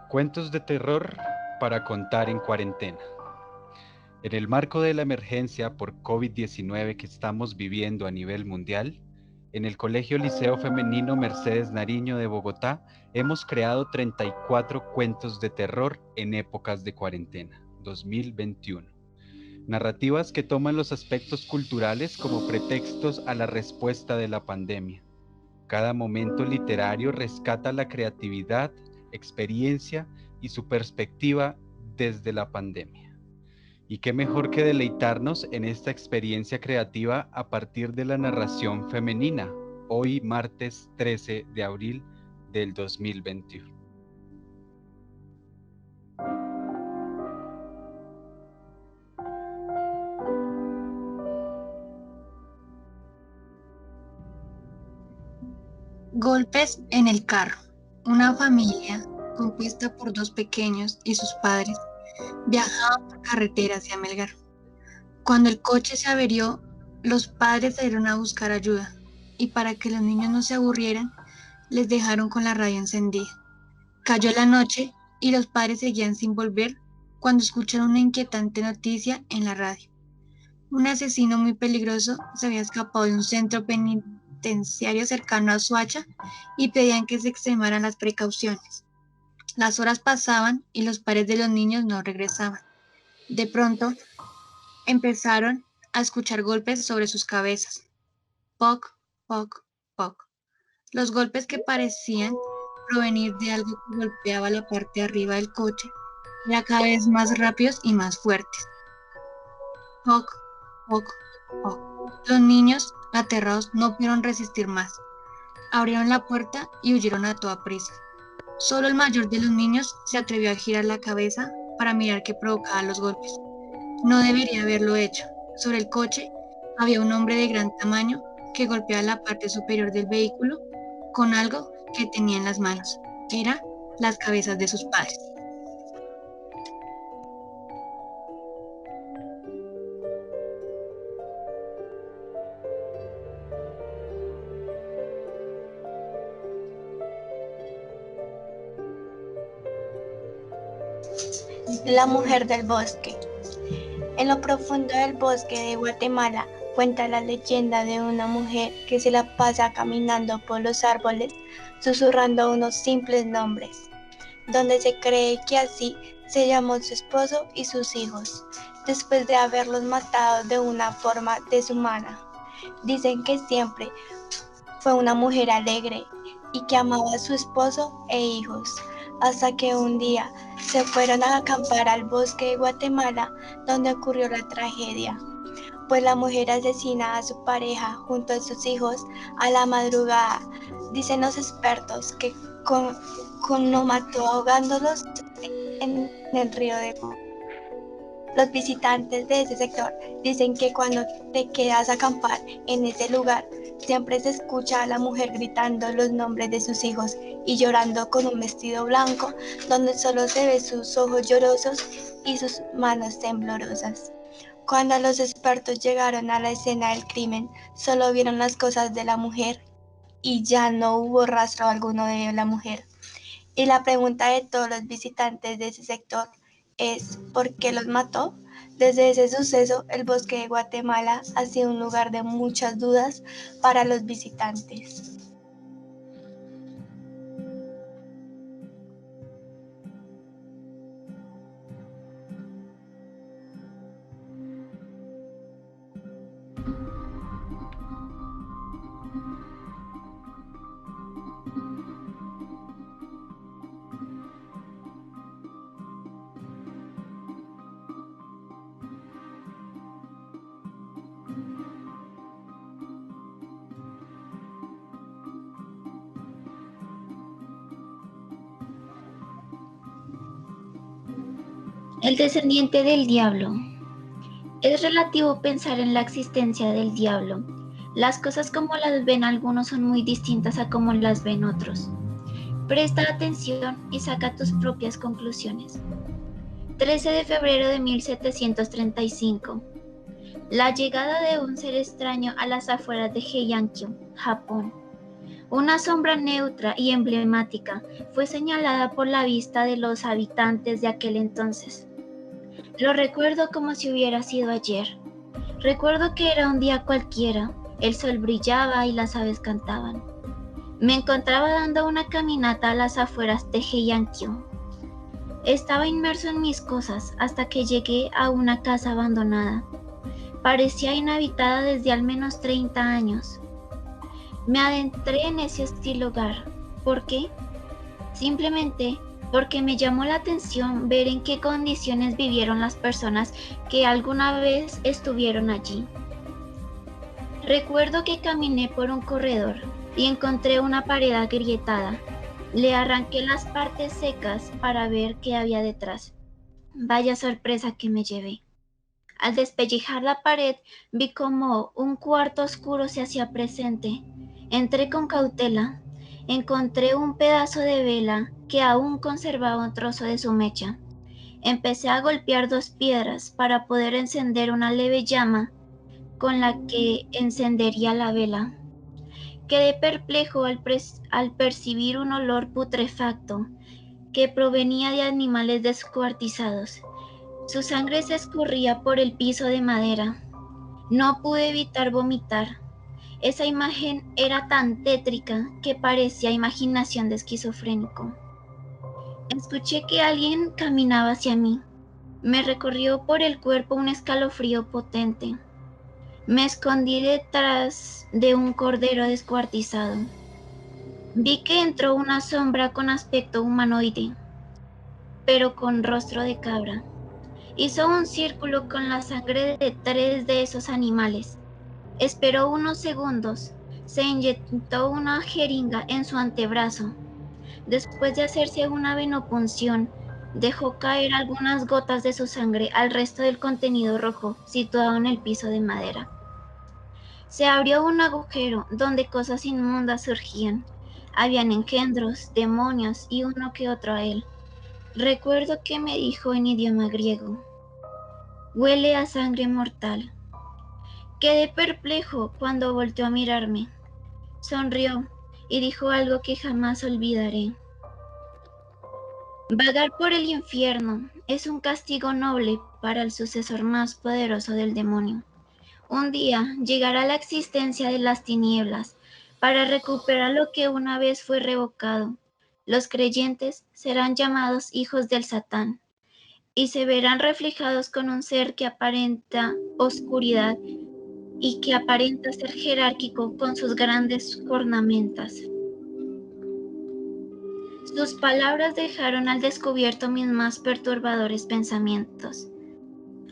Cuentos de terror para contar en cuarentena. En el marco de la emergencia por COVID-19 que estamos viviendo a nivel mundial, en el Colegio Liceo Femenino Mercedes Nariño de Bogotá hemos creado 34 cuentos de terror en épocas de cuarentena 2021. Narrativas que toman los aspectos culturales como pretextos a la respuesta de la pandemia. Cada momento literario rescata la creatividad, experiencia y su perspectiva desde la pandemia. Y qué mejor que deleitarnos en esta experiencia creativa a partir de la narración femenina, hoy martes 13 de abril del 2021. Golpes en el carro. Una familia, compuesta por dos pequeños y sus padres, viajaban por carretera hacia Melgar. Cuando el coche se averió, los padres salieron a buscar ayuda y para que los niños no se aburrieran, les dejaron con la radio encendida. Cayó la noche y los padres seguían sin volver cuando escucharon una inquietante noticia en la radio. Un asesino muy peligroso se había escapado de un centro penitenciario cercano a Soacha y pedían que se extremaran las precauciones. Las horas pasaban y los padres de los niños no regresaban. De pronto, empezaron a escuchar golpes sobre sus cabezas. Poc, poc, poc. Los golpes que parecían provenir de algo que golpeaba la parte de arriba del coche eran cada vez más rápidos y más fuertes. Poc, poc, poc. Los niños, aterrados, no pudieron resistir más. Abrieron la puerta y huyeron a toda prisa. Solo el mayor de los niños se atrevió a girar la cabeza para mirar qué provocaba los golpes. No debería haberlo hecho. Sobre el coche había un hombre de gran tamaño que golpeaba la parte superior del vehículo con algo que tenía en las manos. Eran las cabezas de sus padres. La mujer del bosque. En lo profundo del bosque de Guatemala cuenta la leyenda de una mujer que se la pasa caminando por los árboles susurrando unos simples nombres, donde se cree que así se llamó su esposo y sus hijos, después de haberlos matado de una forma deshumana. Dicen que siempre fue una mujer alegre y que amaba a su esposo e hijos, hasta que un día se fueron a acampar al bosque de Guatemala, donde ocurrió la tragedia, pues la mujer asesina a su pareja junto a sus hijos a la madrugada. Dicen los expertos que lo mató ahogándolos en el río de Congo. Los visitantes de ese sector dicen que cuando te quedas a acampar en ese lugar, siempre se escucha a la mujer gritando los nombres de sus hijos y llorando con un vestido blanco, donde solo se ve sus ojos llorosos y sus manos temblorosas. Cuando los expertos llegaron a la escena del crimen, solo vieron las cosas de la mujer y ya no hubo rastro alguno de la mujer. Y la pregunta de todos los visitantes de ese sector es ¿por qué los mató? Desde ese suceso, el bosque de Guatemala ha sido un lugar de muchas dudas para los visitantes. El descendiente del diablo. Es relativo pensar en la existencia del diablo. Las cosas como las ven algunos son muy distintas a como las ven otros. Presta atención y saca tus propias conclusiones. 13 de febrero de 1735. La llegada de un ser extraño a las afueras de Heian-kyo, Japón. Una sombra neutra y emblemática fue señalada por la vista de los habitantes de aquel entonces. Lo recuerdo como si hubiera sido ayer. Recuerdo que era un día cualquiera, el sol brillaba y las aves cantaban. Me encontraba dando una caminata a las afueras de Heiankyo. Estaba inmerso en mis cosas hasta que llegué a una casa abandonada. Parecía inhabitada desde al menos 30 años. Me adentré en ese hostil hogar. ¿Por qué? Simplemente porque me llamó la atención ver en qué condiciones vivieron las personas que alguna vez estuvieron allí. Recuerdo que caminé por un corredor y encontré una pared agrietada. Le arranqué las partes secas para ver qué había detrás. Vaya sorpresa que me llevé. Al despellejar la pared, vi como un cuarto oscuro se hacía presente. Entré con cautela. Encontré un pedazo de vela que aún conservaba un trozo de su mecha. Empecé a golpear 2 piedras para poder encender una leve llama con la que encendería la vela. Quedé perplejo al percibir un olor putrefacto que provenía de animales descuartizados. Su sangre se escurría por el piso de madera. No pude evitar vomitar. Esa imagen era tan tétrica que parecía imaginación de esquizofrénico. Escuché que alguien caminaba hacia mí. Me recorrió por el cuerpo un escalofrío potente. Me escondí detrás de un cordero descuartizado. Vi que entró una sombra con aspecto humanoide, pero con rostro de cabra. Hizo un círculo con la sangre de 3 de esos animales. Esperó unos segundos. Se inyectó una jeringa en su antebrazo. Después de hacerse una venopunción, dejó caer algunas gotas de su sangre al resto del contenido rojo situado en el piso de madera. Se abrió un agujero donde cosas inmundas surgían. Habían engendros, demonios y uno que otro a él. Recuerdo que me dijo en idioma griego: huele a sangre mortal. Quedé perplejo cuando volteó a mirarme. Sonrió y dijo algo que jamás olvidaré. Vagar por el infierno es un castigo noble para el sucesor más poderoso del demonio. Un día llegará la existencia de las tinieblas para recuperar lo que una vez fue revocado. Los creyentes serán llamados hijos del Satán y se verán reflejados con un ser que aparenta oscuridad y que aparenta ser jerárquico con sus grandes cornamentas. Sus palabras dejaron al descubierto mis más perturbadores pensamientos.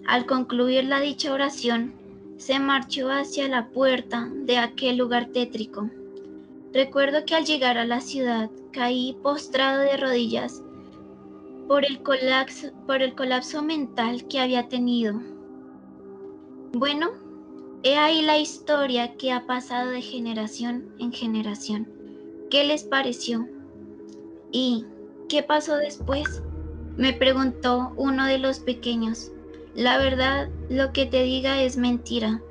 Al concluir la dicha oración, se marchó hacia la puerta de aquel lugar tétrico. Recuerdo que al llegar a la ciudad caí postrado de rodillas por el colapso mental que había tenido. Bueno, he ahí la historia que ha pasado de generación en generación. ¿Qué les pareció? ¿Y qué pasó después?, me preguntó uno de los pequeños. La verdad, lo que te diga es mentira,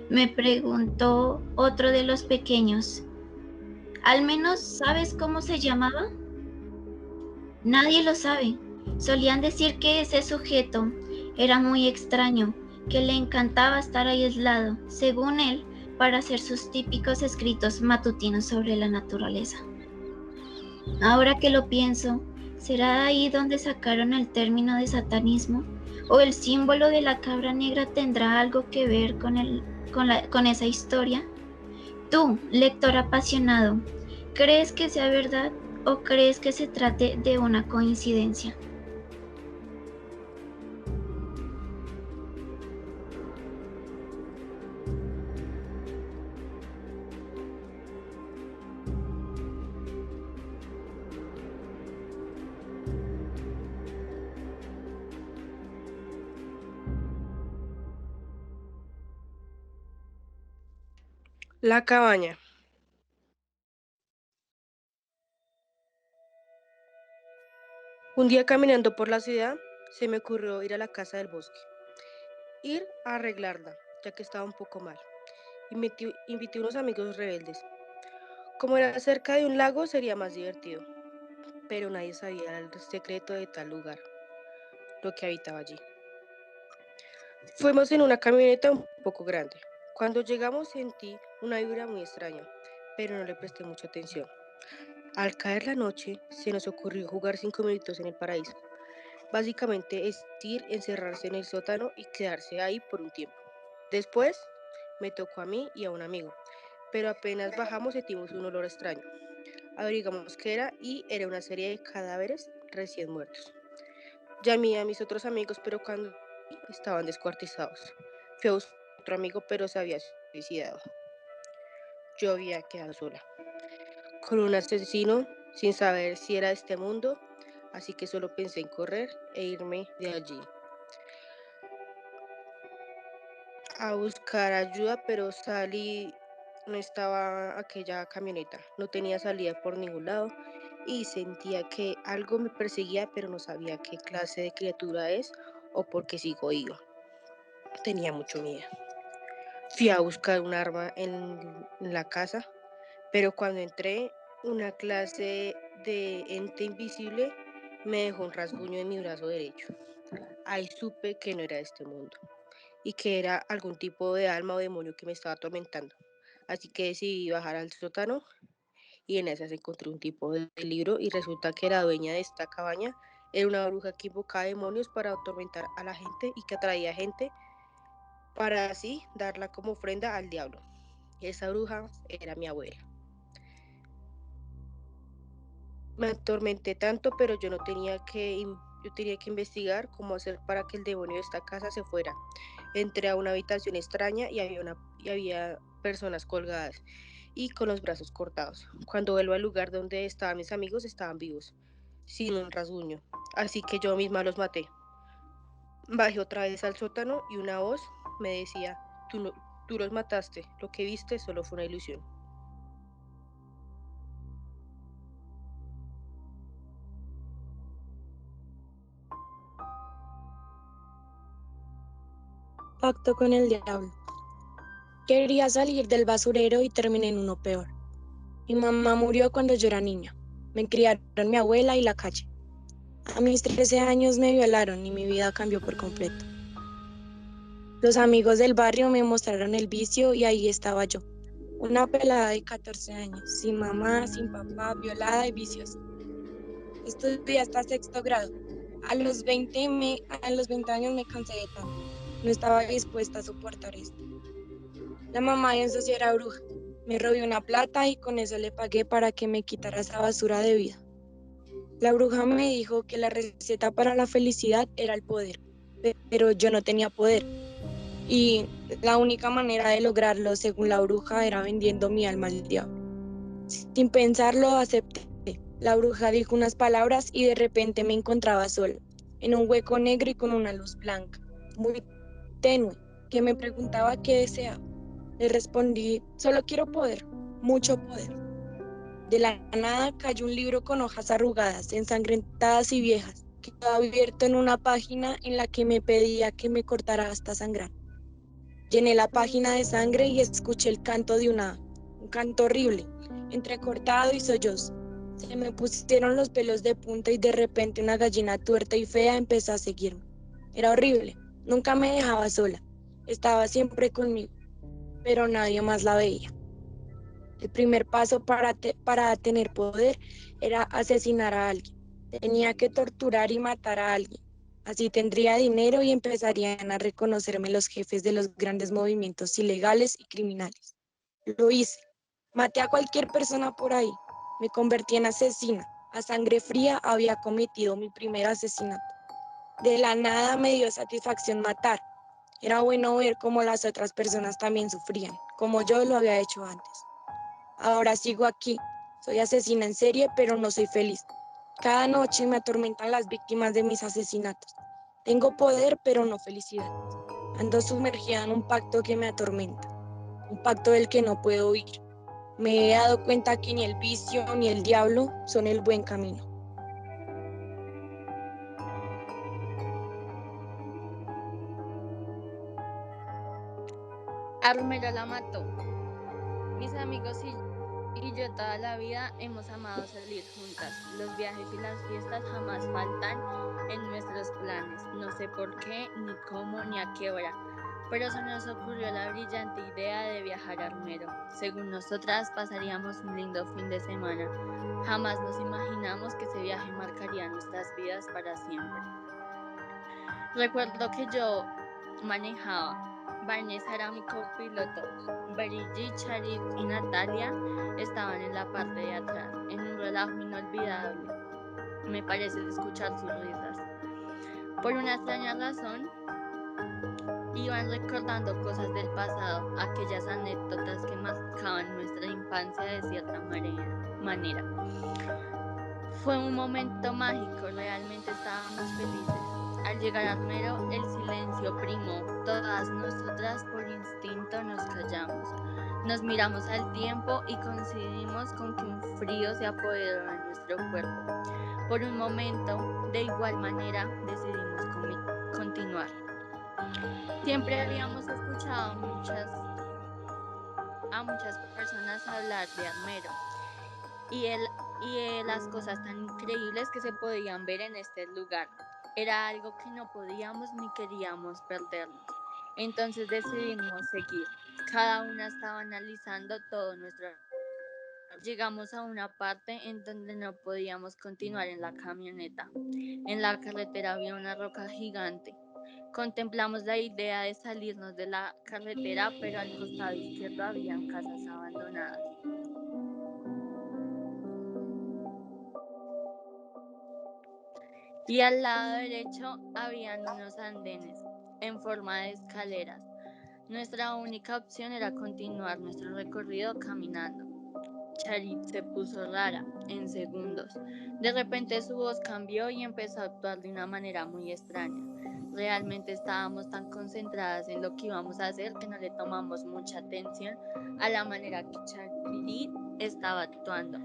me preguntó otro de los pequeños. ¿Al menos sabes cómo se llamaba? Nadie lo sabe. Solían decir que ese sujeto era muy extraño, que le encantaba estar ahí aislado, según él, para hacer sus típicos escritos matutinos sobre la naturaleza. Ahora que lo pienso, ¿será ahí donde sacaron el término de satanismo? ¿O el símbolo de la cabra negra tendrá algo que ver con esa historia? Tú, lector apasionado, ¿crees que sea verdad o crees que se trate de una coincidencia? La cabaña. Un día caminando por la ciudad, se me ocurrió ir a la casa del bosque, ir a arreglarla, ya que estaba un poco mal. Invité unos amigos rebeldes. Como era cerca de un lago, sería más divertido, pero nadie sabía el secreto de tal lugar, lo que habitaba allí. Fuimos en una camioneta un poco grande. Cuando llegamos sentí una vibra muy extraña, pero no le presté mucha atención. Al caer la noche, se nos ocurrió jugar 5 minutos en el paraíso. Básicamente es ir, encerrarse en el sótano y quedarse ahí por un tiempo. Después me tocó a mí y a un amigo, pero apenas bajamos sentimos un olor extraño. Averiguamos qué era y era una serie de cadáveres recién muertos. Llamé a mis otros amigos, pero cuando estaban descuartizados. Fui a buscar a otro amigo, pero se había suicidado. Yo había quedado sola, con un asesino sin saber si era de este mundo, así que solo pensé en correr e irme de allí a buscar ayuda, pero salí, no estaba aquella camioneta, no tenía salida por ningún lado y sentía que algo me perseguía, pero no sabía qué clase de criatura es o por qué sigo viva. Tenía mucho miedo. Fui a buscar un arma en la casa, pero cuando entré, una clase de ente invisible me dejó un rasguño en mi brazo derecho. Ahí supe que no era de este mundo y que era algún tipo de alma o demonio que me estaba atormentando. Así que decidí bajar al sótano y en esas encontré un tipo de libro y resulta que la dueña de esta cabaña era una bruja que invocaba demonios para atormentar a la gente y que atraía gente para así darla como ofrenda al diablo. Esa bruja era mi abuela. Me atormenté tanto, pero yo tenía que investigar cómo hacer para que el demonio de esta casa se fuera. Entré a una habitación extraña y había personas colgadas y con los brazos cortados. Cuando vuelvo al lugar donde estaban mis amigos, estaban vivos, sin un rasguño. Así que yo misma los maté. Bajé otra vez al sótano y una voz me decía, tú los mataste, lo que viste solo fue una ilusión. Pacto con el diablo. Quería salir del basurero y terminé en uno peor. Mi mamá murió cuando yo era niña. Me criaron mi abuela y la calle. A mis 13 años me violaron y mi vida cambió por completo. Los amigos del barrio me mostraron el vicio y ahí estaba yo, una pelada de 14 años, sin mamá, sin papá, violada y viciosa. Estudié hasta sexto grado. A los 20 años me cansé de tanto. No estaba dispuesta a soportar esto. La mamá de un socio era bruja. Me robé una plata y con eso le pagué para que me quitara esa basura de vida. La bruja me dijo que la receta para la felicidad era el poder, pero yo no tenía poder. Y la única manera de lograrlo, según la bruja, era vendiendo mi alma al diablo. Sin pensarlo, acepté. La bruja dijo unas palabras y de repente me encontraba sola, en un hueco negro y con una luz blanca, muy tenue, que me preguntaba qué deseaba. Le respondí, solo quiero poder, mucho poder. De la nada cayó un libro con hojas arrugadas, ensangrentadas y viejas, que estaba abierto en una página en la que me pedía que me cortara hasta sangrar. Llené la página de sangre y escuché el canto de un canto horrible, entrecortado y sollozo. Se me pusieron los pelos de punta y de repente una gallina tuerta y fea empezó a seguirme. Era horrible, nunca me dejaba sola, estaba siempre conmigo, pero nadie más la veía. El primer paso para tener poder era asesinar a alguien. Tenía que torturar y matar a alguien. Así tendría dinero y empezarían a reconocerme los jefes de los grandes movimientos ilegales y criminales. Lo hice. Maté a cualquier persona por ahí. Me convertí en asesina. A sangre fría había cometido mi primer asesinato. De la nada me dio satisfacción matar. Era bueno ver cómo las otras personas también sufrían, como yo lo había hecho antes. Ahora sigo aquí. Soy asesina en serie, pero no soy feliz. Cada noche me atormentan las víctimas de mis asesinatos. Tengo poder, pero no felicidad. Ando sumergida en un pacto que me atormenta, un pacto del que no puedo huir. Me he dado cuenta que ni el vicio ni el diablo son el buen camino. Armero la mató. Mis amigos y yo toda la vida hemos amado salir juntas. Los viajes y las fiestas jamás faltan en nuestros planes. No sé por qué, ni cómo, ni a qué hora. Pero se nos ocurrió la brillante idea de viajar a Armero. Según nosotras, pasaríamos un lindo fin de semana. Jamás nos imaginamos que ese viaje marcaría nuestras vidas para siempre. Recuerdo que yo manejaba. Vanessa era mi copiloto. Brigitte, Charit y Natalia estaban en la parte de atrás, en un relajo inolvidable. Me parece escuchar sus risas. Por una extraña razón, iban recordando cosas del pasado, aquellas anécdotas que marcaban nuestra infancia de cierta manera. Fue un momento mágico, realmente estábamos felices. Al llegar a Armero, el silencio primó. Todas nosotras por instinto nos callamos. Nos miramos al tiempo y coincidimos con que un frío se apoderó de nuestro cuerpo. Por un momento, de igual manera, decidimos continuar. Siempre habíamos escuchado a muchas personas hablar de Armero y las cosas tan increíbles que se podían ver en este lugar. Era algo que no podíamos ni queríamos perdernos. Entonces decidimos seguir. Cada una estaba analizando todo nuestro. Llegamos a una parte en donde no podíamos continuar en la camioneta. En la carretera había una roca gigante. Contemplamos la idea de salirnos de la carretera, pero al costado izquierdo habían casas abandonadas. Y al lado derecho habían unos andenes en forma de escaleras. Nuestra única opción era continuar nuestro recorrido caminando. Charit se puso rara en segundos. De repente su voz cambió y empezó a actuar de una manera muy extraña. Realmente estábamos tan concentradas en lo que íbamos a hacer que no le tomamos mucha atención a la manera que Charit estaba actuando.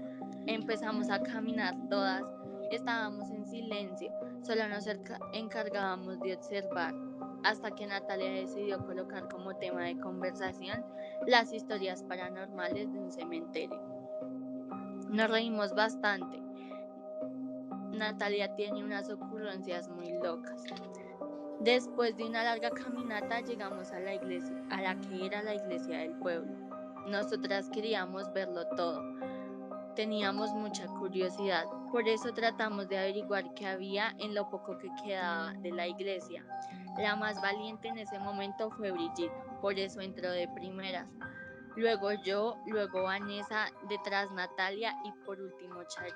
Empezamos a caminar todas, estábamos en silencio, solo nos encargábamos de observar, hasta que Natalia decidió colocar como tema de conversación las historias paranormales de un cementerio. Nos reímos bastante. Natalia tiene unas ocurrencias muy locas. Después de una larga caminata llegamos a la iglesia, a la que era la iglesia del pueblo. Nosotras queríamos verlo todo. Teníamos mucha curiosidad, por eso tratamos de averiguar qué había en lo poco que quedaba de la iglesia. La más valiente en ese momento fue Brigitte, por eso entró de primeras. Luego yo, luego Vanessa, detrás Natalia y por último Charit.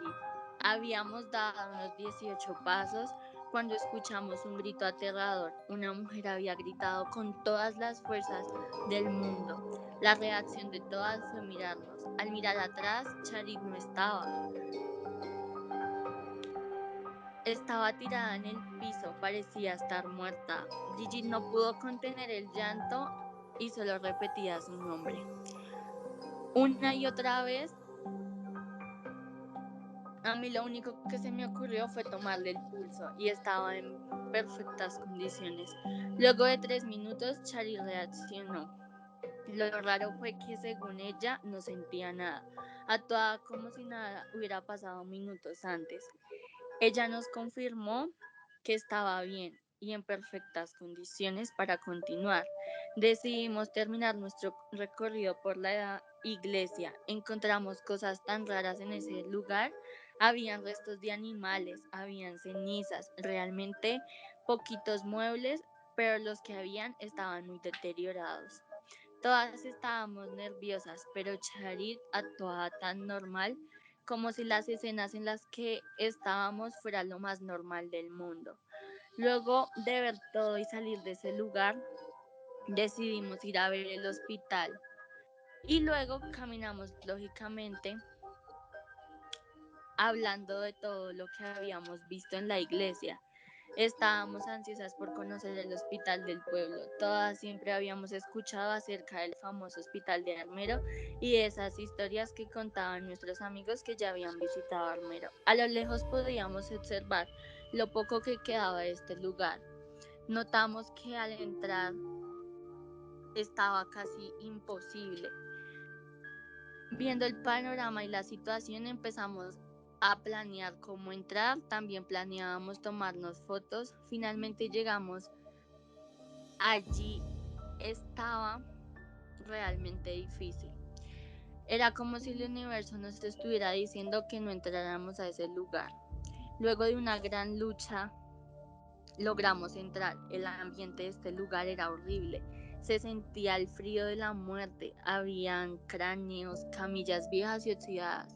Habíamos dado unos 18 pasos cuando escuchamos un grito aterrador. Una mujer había gritado con todas las fuerzas del mundo. La reacción de todas fue mirarnos. Al mirar atrás, Charit no estaba. Estaba tirada en el piso, parecía estar muerta. Brigitte no pudo contener el llanto y solo repetía su nombre. Una y otra vez, a mí lo único que se me ocurrió fue tomarle el pulso y estaba en perfectas condiciones. Luego de 3 minutos, Charit reaccionó. Lo raro fue que según ella no sentía nada. Actuaba como si nada hubiera pasado minutos antes. Ella nos confirmó que estaba bien y en perfectas condiciones para continuar. Decidimos terminar nuestro recorrido por la iglesia. Encontramos cosas tan raras en ese lugar. Habían restos de animales, habían cenizas, realmente poquitos muebles, pero los que habían estaban muy deteriorados. Todas estábamos nerviosas, pero Charit actuaba tan normal, como si las escenas en las que estábamos fueran lo más normal del mundo. Luego de ver todo y salir de ese lugar, decidimos ir a ver el hospital. Y luego caminamos lógicamente hablando de todo lo que habíamos visto en la iglesia. Estábamos ansiosas por conocer el hospital del pueblo. Todas siempre habíamos escuchado acerca del famoso hospital de Armero y de esas historias que contaban nuestros amigos que ya habían visitado Armero. A lo lejos podíamos observar lo poco que quedaba de este lugar. Notamos que al entrar estaba casi imposible. Viendo el panorama y la situación, empezamos a planear cómo entrar. También planeábamos tomarnos fotos. Finalmente llegamos. Allí estaba realmente difícil. Era como si el universo nos estuviera diciendo que no entráramos a ese lugar. Luego de una gran lucha, logramos entrar. El ambiente de este lugar era horrible. Se sentía el frío de la muerte. Habían cráneos, camillas viejas y oxidadas,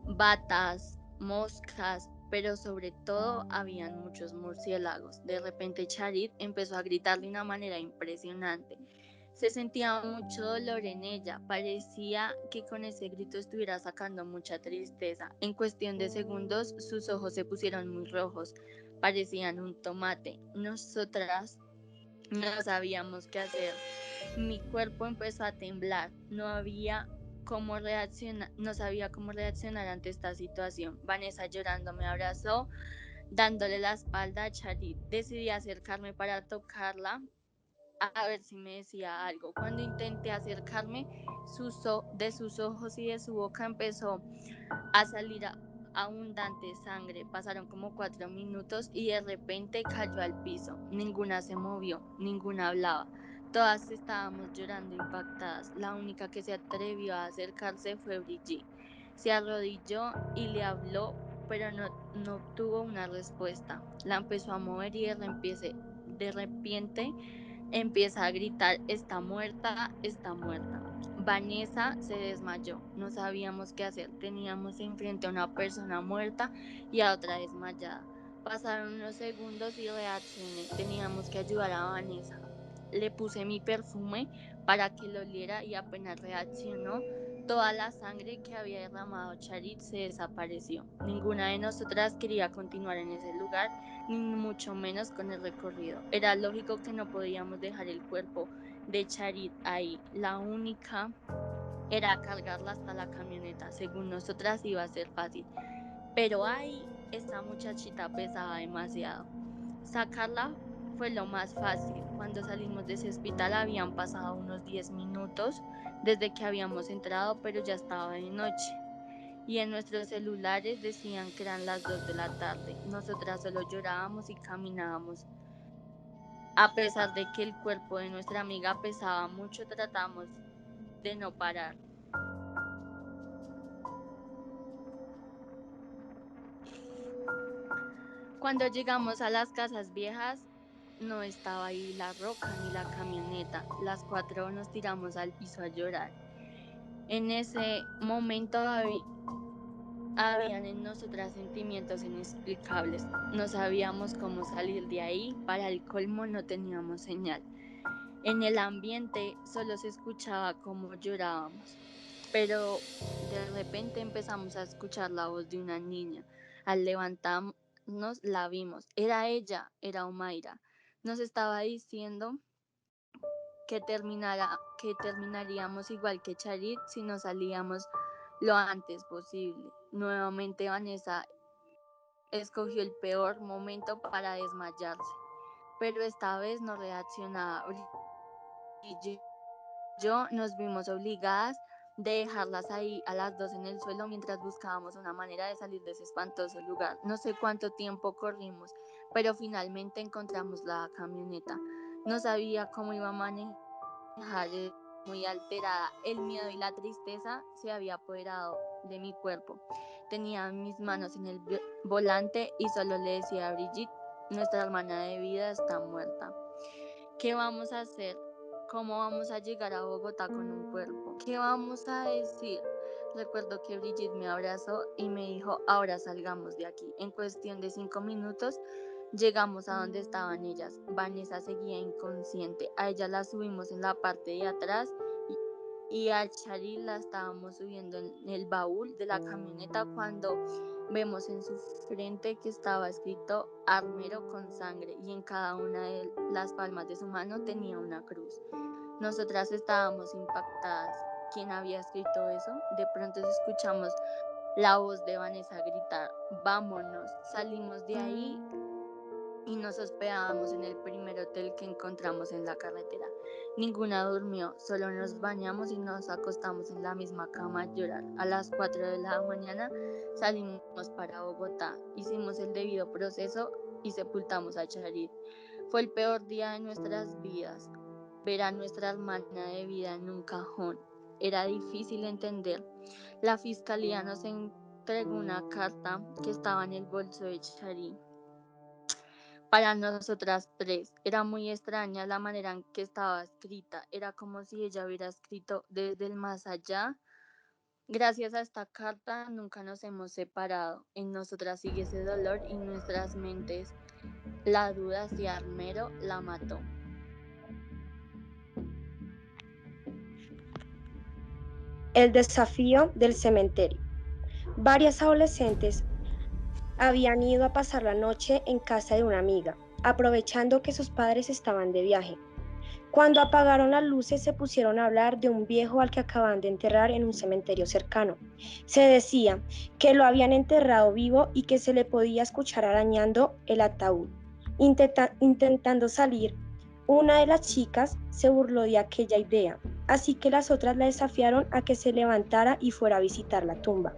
batas, moscas, pero sobre todo habían muchos murciélagos. De repente Charit empezó a gritar de una manera impresionante. Se sentía mucho dolor en ella, parecía que con ese grito estuviera sacando mucha tristeza. En cuestión de segundos sus ojos se pusieron muy rojos, parecían un tomate. Nosotras no sabíamos qué hacer. Mi cuerpo empezó a temblar, no sabía cómo reaccionar ante esta situación. Vanessa llorando me abrazó, dándole la espalda a Charit. Decidí acercarme para tocarla, a ver si me decía algo. Cuando intenté acercarme, de sus ojos y de su boca empezó a salir abundante sangre. Pasaron como 4 minutos y de repente cayó al piso. Ninguna se movió, ninguna hablaba. Todas estábamos llorando impactadas. La única que se atrevió a acercarse fue Brigitte. Se arrodilló y le habló, pero no obtuvo una respuesta. La empezó a mover y de repente empieza a gritar: está muerta, está muerta. Vanessa se desmayó, no sabíamos qué hacer, teníamos enfrente a una persona muerta y a otra desmayada. Pasaron unos segundos y reaccioné, teníamos que ayudar a Vanessa. Le puse mi perfume para que lo oliera y apenas reaccionó, toda la sangre que había derramado Charit se desapareció. Ninguna de nosotras quería continuar en ese lugar, ni mucho menos con el recorrido. Era lógico que no podíamos dejar el cuerpo de Charit ahí. La única era cargarla hasta la camioneta. Según nosotras iba a ser fácil. Pero ahí esta muchachita pesaba demasiado. Sacarla fue lo más fácil. Cuando salimos de ese hospital habían pasado unos 10 minutos desde que habíamos entrado, pero ya estaba de noche. Y en nuestros celulares decían que eran las 2 de la tarde. Nosotras solo llorábamos y caminábamos. A pesar de que el cuerpo de nuestra amiga pesaba mucho, tratamos de no parar. Cuando llegamos a las casas viejas, no estaba ahí la roca ni la camioneta. Las 4 nos tiramos al piso a llorar. En ese momento habían en nosotras sentimientos inexplicables. No sabíamos cómo salir de ahí. Para el colmo no teníamos señal. En el ambiente solo se escuchaba cómo llorábamos. Pero de repente empezamos a escuchar la voz de una niña. Al levantarnos la vimos. Era ella, era Omaira. Nos estaba diciendo que terminaríamos igual que Charit si no salíamos lo antes posible. Nuevamente Vanessa escogió el peor momento para desmayarse, pero esta vez no reaccionaba. Y yo nos vimos obligadas de dejarlas ahí a las 2 en el suelo mientras buscábamos una manera de salir de ese espantoso lugar. No sé cuánto tiempo corrimos, pero finalmente encontramos la camioneta. No sabía cómo iba a manejar, muy alterada. El miedo y la tristeza se había apoderado de mi cuerpo. Tenía mis manos en el volante y solo le decía a Brigitte: nuestra hermana de vida está muerta. ¿Qué vamos a hacer? ¿Cómo vamos a llegar a Bogotá con un cuerpo? ¿Qué vamos a decir? Recuerdo que Brigitte me abrazó y me dijo: ahora salgamos de aquí. En cuestión de 5 minutos llegamos a donde estaban ellas. Vanessa seguía inconsciente. A ella la subimos en la parte de atrás y a Charit la estábamos subiendo en el baúl de la camioneta cuando vemos en su frente que estaba escrito Armero con sangre y en cada una de las palmas de su mano tenía una cruz. Nosotras estábamos impactadas. ¿Quién había escrito eso? De pronto escuchamos la voz de Vanessa gritar: vámonos. Salimos de ahí y nos hospedábamos en el primer hotel que encontramos en la carretera. Ninguna durmió, solo nos bañamos y nos acostamos en la misma cama a llorar. A las 4 de la mañana salimos para Bogotá, hicimos el debido proceso y sepultamos a Charit. Fue el peor día de nuestras vidas, ver a nuestra hermana de vida en un cajón. Era difícil entender. La fiscalía nos entregó una carta que estaba en el bolso de Charit. Para nosotras tres era muy extraña la manera en que estaba escrita. Era como si ella hubiera escrito desde el más allá. Gracias a esta carta nunca nos hemos separado. En nosotras sigue ese dolor y en nuestras mentes la duda si Armero la mató. El desafío del cementerio. Varias adolescentes habían ido a pasar la noche en casa de una amiga, aprovechando que sus padres estaban de viaje. Cuando apagaron las luces se pusieron a hablar de un viejo al que acababan de enterrar en un cementerio cercano. Se decía que lo habían enterrado vivo y que se le podía escuchar arañando el ataúd. Intentando salir, una de las chicas se burló de aquella idea, así que las otras la desafiaron a que se levantara y fuera a visitar la tumba.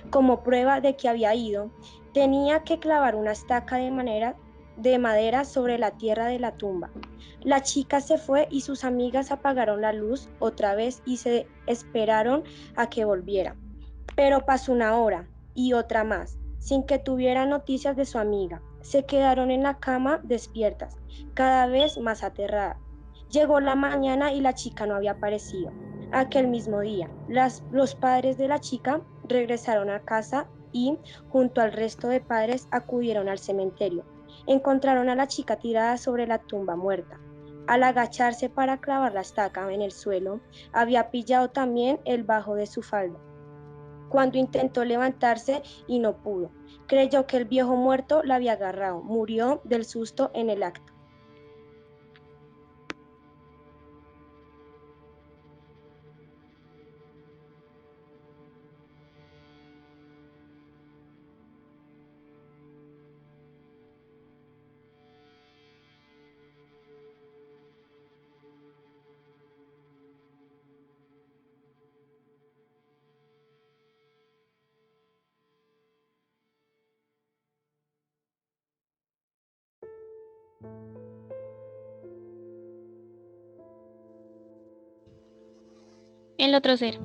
Como prueba de que había ido, tenía que clavar una estaca de madera sobre la tierra de la tumba. La chica se fue y sus amigas apagaron la luz otra vez y se esperaron a que volviera. Pero pasó una hora y otra más, sin que tuviera noticias de su amiga. Se quedaron en la cama despiertas, cada vez más aterradas. Llegó la mañana y la chica no había aparecido. Aquel mismo día, los padres de la chica regresaron a casa y, junto al resto de padres, acudieron al cementerio. Encontraron a la chica tirada sobre la tumba muerta. Al agacharse para clavar la estaca en el suelo, había pillado también el bajo de su falda. Cuando intentó levantarse y no pudo, creyó que el viejo muerto la había agarrado. Murió del susto en el acto. El otro ser.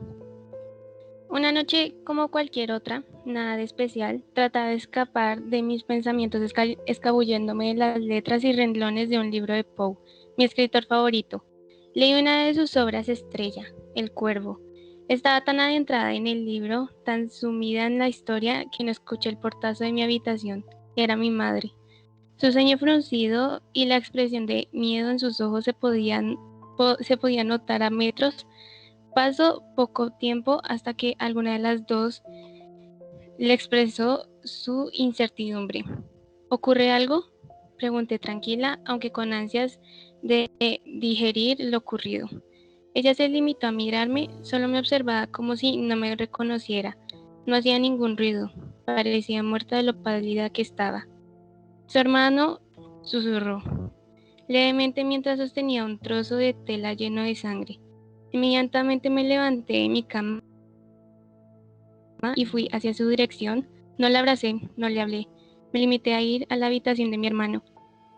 Una noche como cualquier otra, nada de especial, trataba de escapar de mis pensamientos escabulléndome de las letras y renglones de un libro de Poe, mi escritor favorito. Leí una de sus obras estrella, El Cuervo. Estaba tan adentrada en el libro, tan sumida en la historia, que no escuché el portazo de mi habitación. Era mi madre. Su ceño fruncido y la expresión de miedo en sus ojos se podía notar a metros. Pasó poco tiempo hasta que alguna de las dos le expresó su incertidumbre. ¿Ocurre algo?, pregunté tranquila, aunque con ansias de digerir lo ocurrido. Ella se limitó a mirarme, solo me observaba como si no me reconociera. No hacía ningún ruido, parecía muerta de lo pálida que estaba. Su hermano susurró levemente mientras sostenía un trozo de tela lleno de sangre. Inmediatamente me levanté de mi cama y fui hacia su dirección. No la abracé, no le hablé. Me limité a ir a la habitación de mi hermano.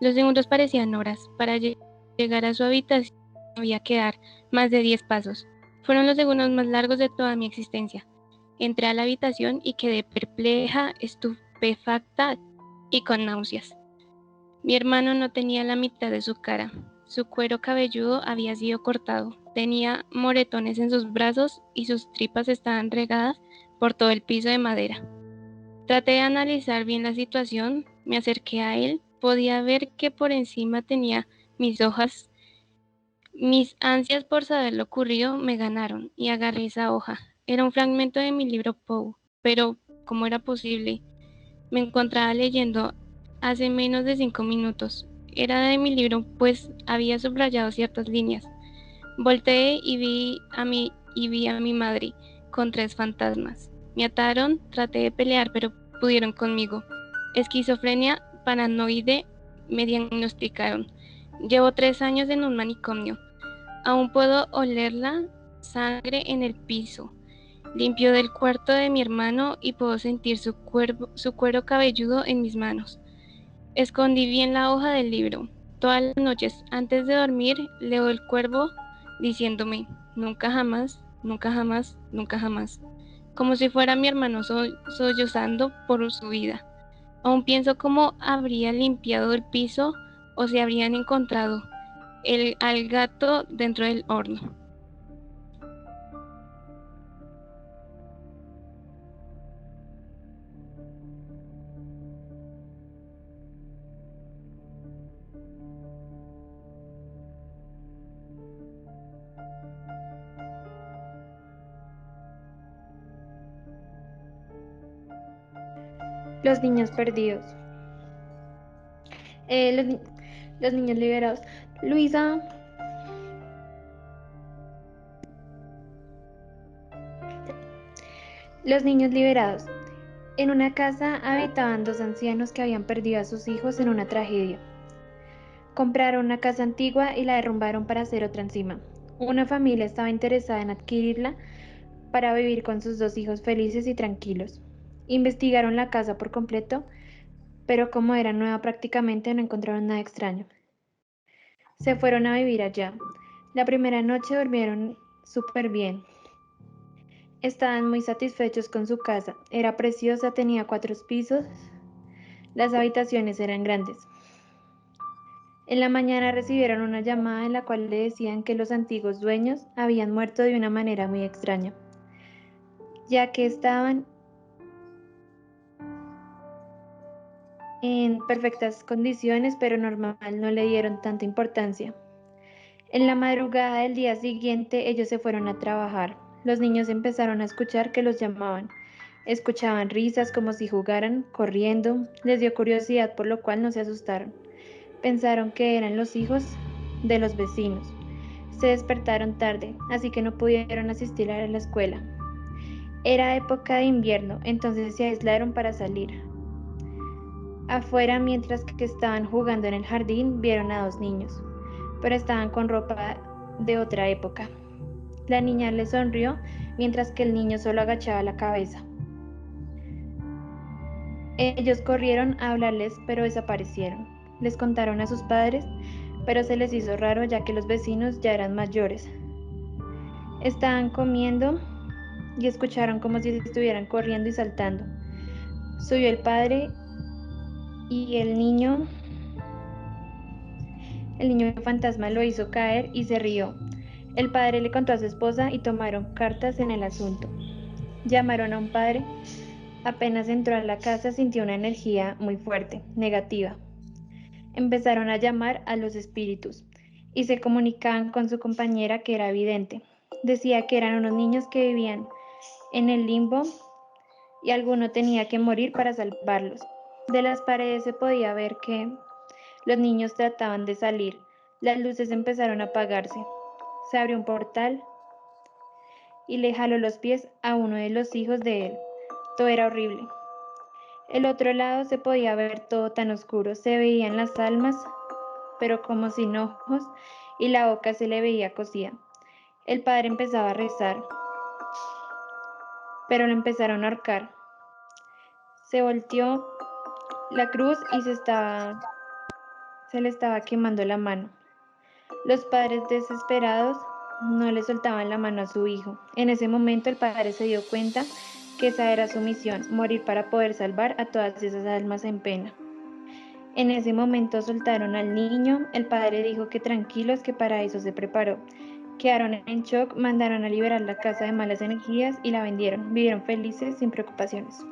Los segundos parecían horas. Para llegar a su habitación había que dar más de 10 pasos. Fueron los segundos más largos de toda mi existencia. Entré a la habitación y quedé perpleja, estupefacta y con náuseas. Mi hermano no tenía la mitad de su cara. Su cuero cabelludo había sido cortado. Tenía moretones en sus brazos y sus tripas estaban regadas por todo el piso de madera. Traté de analizar bien la situación, me acerqué a él, podía ver que por encima tenía mis hojas. Mis ansias por saber lo ocurrido me ganaron y agarré esa hoja. Era un fragmento de mi libro Poe, pero ¿cómo era posible? Me encontraba leyendo hace menos de 5 minutos. Era de mi libro, pues había subrayado ciertas líneas. Volteé y vi a mi madre con 3 fantasmas. Me ataron, traté de pelear, pero pudieron conmigo. Esquizofrenia paranoide me diagnosticaron. Llevo 3 años en un manicomio. Aún puedo oler la sangre en el piso. Limpio del cuarto de mi hermano y puedo sentir su cuero cabelludo en mis manos. Escondí bien la hoja del libro. Todas las noches, antes de dormir, leo el cuervo diciéndome, nunca jamás, nunca jamás, nunca jamás. Como si fuera mi hermano sollozando por su vida. Aún pienso cómo habría limpiado el piso o si habrían encontrado al gato dentro del horno. Los niños perdidos. Los niños liberados. Luisa. Los niños liberados. En una casa habitaban 2 ancianos que habían perdido a sus hijos en una tragedia. Compraron una casa antigua y la derrumbaron para hacer otra encima. Una familia estaba interesada en adquirirla para vivir con sus 2 hijos felices y tranquilos. Investigaron la casa por completo, pero como era nueva prácticamente no encontraron nada extraño. Se fueron a vivir allá. La primera noche durmieron súper bien. Estaban muy satisfechos con su casa. Era preciosa, tenía 4 pisos. Las habitaciones eran grandes. En la mañana recibieron una llamada en la cual le decían que los antiguos dueños habían muerto de una manera muy extraña, ya que estaban en perfectas condiciones, pero normal, no le dieron tanta importancia. En la madrugada del día siguiente ellos se fueron a trabajar. Los niños empezaron a escuchar que los llamaban. Escuchaban risas como si jugaran, corriendo. Les dio curiosidad, por lo cual no se asustaron. Pensaron que eran los hijos de los vecinos. Se despertaron tarde, así que no pudieron asistir a la escuela. Era época de invierno, entonces se aislaron para salir. Afuera, mientras que estaban jugando en el jardín, vieron a 2 niños, pero estaban con ropa de otra época. La niña les sonrió, mientras que el niño solo agachaba la cabeza. Ellos corrieron a hablarles, pero desaparecieron. Les contaron a sus padres, pero se les hizo raro ya que los vecinos ya eran mayores. Estaban comiendo y escucharon como si estuvieran corriendo y saltando. Subió el padre y el niño fantasma lo hizo caer y se rió. El padre le contó a su esposa y tomaron cartas en el asunto. Llamaron a un padre. Apenas entró a la casa sintió una energía muy fuerte, negativa. Empezaron a llamar a los espíritus y se comunicaban con su compañera que era vidente. Decía que eran unos niños que vivían en el limbo y alguno tenía que morir para salvarlos. De las paredes se podía ver que los niños trataban de salir. Las luces empezaron a apagarse. Se abrió un portal y le jaló los pies a uno de los hijos de él. Todo era horrible. El otro lado se podía ver todo tan oscuro. Se veían las almas, pero como sin ojos, y la boca se le veía cosida. El padre empezaba a rezar, pero lo empezaron a ahorcar. Se volteó la cruz y se le estaba quemando la mano. Los padres desesperados no le soltaban la mano a su hijo. En ese momento el padre se dio cuenta que esa era su misión, morir para poder salvar a todas esas almas en pena. En ese momento soltaron al niño, el padre dijo que tranquilos, que para eso se preparó. Quedaron en shock, mandaron a liberar la casa de malas energías y la vendieron. Vivieron felices sin preocupaciones.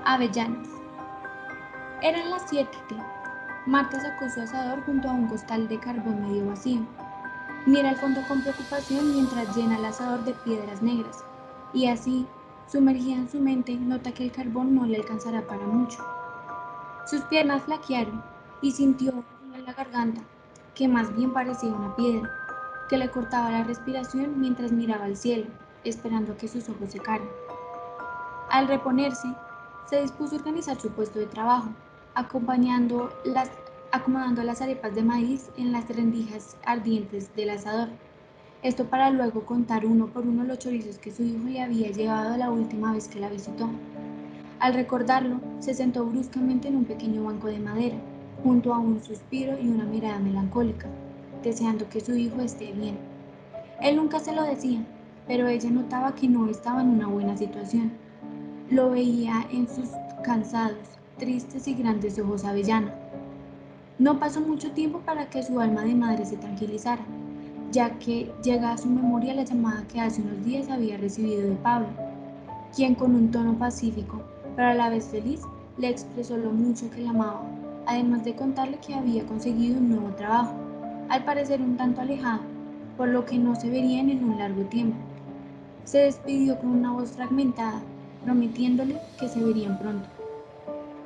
Avellanas. Eran las 7. Marta sacó su asador junto a un costal de carbón medio vacío. Mira al fondo con preocupación mientras llena el asador de piedras negras, y así, Sumergida en su mente, nota que el carbón no le alcanzará para mucho. Sus piernas flaquearon y sintió un nudo en la garganta, que más bien parecía una piedra, que le cortaba la respiración mientras miraba al cielo, esperando a que sus ojos secaran. Al reponerse, se dispuso a organizar su puesto de trabajo, acomodando las arepas de maíz en las rendijas ardientes del asador. Esto para luego contar uno por uno los chorizos que su hijo le había llevado la última vez que la visitó. Al recordarlo, se sentó bruscamente en un pequeño banco de madera, junto a un suspiro y una mirada melancólica, deseando que su hijo esté bien. Él nunca se lo decía, pero ella notaba que no estaba en una buena situación. Lo veía en sus cansados, tristes y grandes ojos avellana. No pasó mucho tiempo para que su alma de madre se tranquilizara, ya que llega a su memoria la llamada que hace unos días había recibido de Pablo, quien con un tono pacífico, pero a la vez feliz, le expresó lo mucho que la amaba, además de contarle que había conseguido un nuevo trabajo, al parecer un tanto alejado, por lo que no se verían en un largo tiempo. Se despidió con una voz fragmentada, prometiéndole que se verían pronto.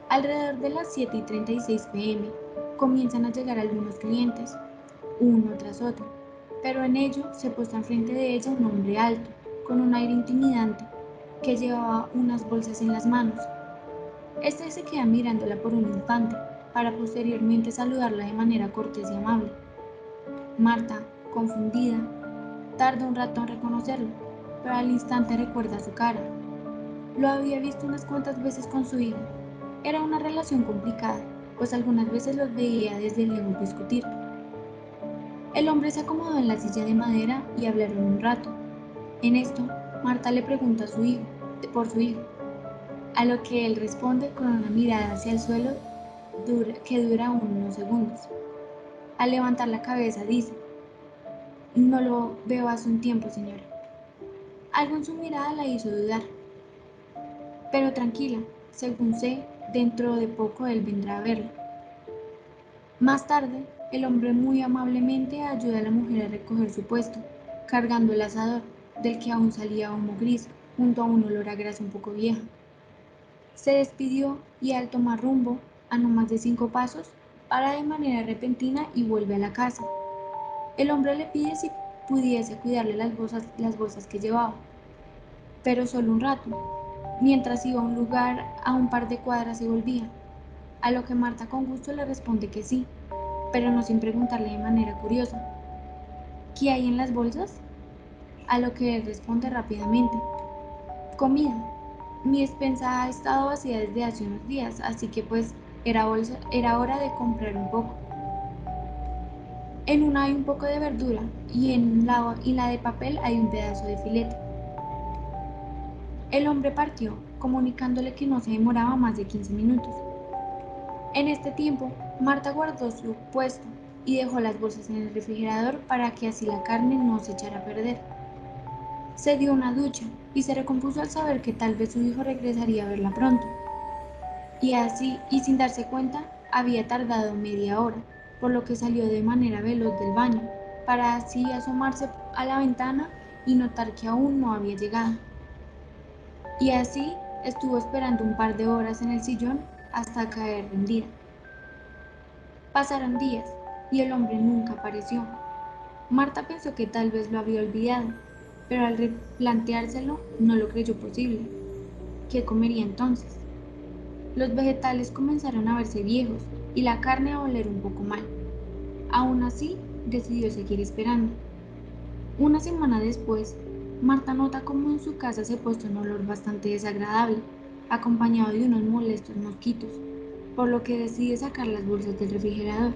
Alrededor de las 7:36 p.m. comienzan a llegar algunos clientes, uno tras otro, pero en ello se posa enfrente de ella un hombre alto, con un aire intimidante, que llevaba unas bolsas en las manos. Este se queda mirándola por un instante, para posteriormente saludarla de manera cortés y amable. Marta, confundida, tarda un rato en reconocerlo, pero al instante recuerda su cara. Lo había visto unas cuantas veces con su hijo. Era una relación complicada, pues algunas veces los veía desde lejos discutir. El hombre se acomodó en la silla de madera y hablaron un rato. En esto, Marta le pregunta a su hijo, por su hijo, a lo que él responde con una mirada hacia el suelo que dura unos segundos. Al levantar la cabeza dice, no lo veo hace un tiempo, señora. Algo en su mirada la hizo dudar. Pero tranquila, según sé, dentro de poco él vendrá a verla. Más tarde, el hombre muy amablemente ayuda a la mujer a recoger su puesto, cargando el asador, del que aún salía humo gris, junto a un olor a grasa un poco vieja. Se despidió y al tomar rumbo, a no más de 5 pasos, para de manera repentina y vuelve a la casa. El hombre le pide si pudiese cuidarle las bolsas que llevaba, pero solo un rato, mientras iba a un lugar a un par de cuadras y volvía, a lo que Marta con gusto le responde que sí, pero no sin preguntarle de manera curiosa, ¿qué hay en las bolsas? A lo que él responde rápidamente, comida. Mi despensa ha estado vacía desde hace unos días, así que pues era hora de comprar un poco. En una hay un poco de verdura y en la de papel hay un pedazo de filete. El hombre partió, comunicándole que no se demoraba más de 15 minutos. En este tiempo, Marta guardó su puesto y dejó las bolsas en el refrigerador para que así la carne no se echara a perder. Se dio una ducha y se recompuso al saber que tal vez su hijo regresaría a verla pronto. Y así, y sin darse cuenta, había tardado media hora, por lo que salió de manera veloz del baño, para así asomarse a la ventana y notar que aún no había llegado. Y así estuvo esperando un par de horas en el sillón hasta caer rendida. Pasaron días y el hombre nunca apareció. Marta pensó que tal vez lo había olvidado, pero al replanteárselo no lo creyó posible. ¿Qué comería entonces? Los vegetales comenzaron a verse viejos y la carne a oler un poco mal. Aún así, decidió seguir esperando. Una semana después, Marta nota cómo en su casa se ha puesto un olor bastante desagradable, acompañado de unos molestos mosquitos, por lo que decide sacar las bolsas del refrigerador.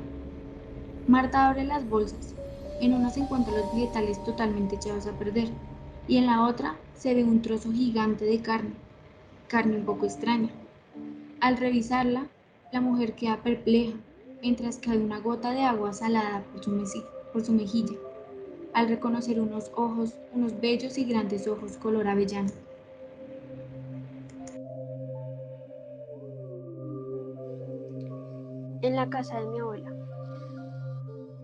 Marta abre las bolsas. En una se encuentran los vegetales totalmente echados a perder, y en la otra se ve un trozo gigante de carne un poco extraña. Al revisarla, la mujer queda perpleja, mientras cae una gota de agua salada por su mejilla, al reconocer unos bellos y grandes ojos color avellana. En la casa de mi abuela.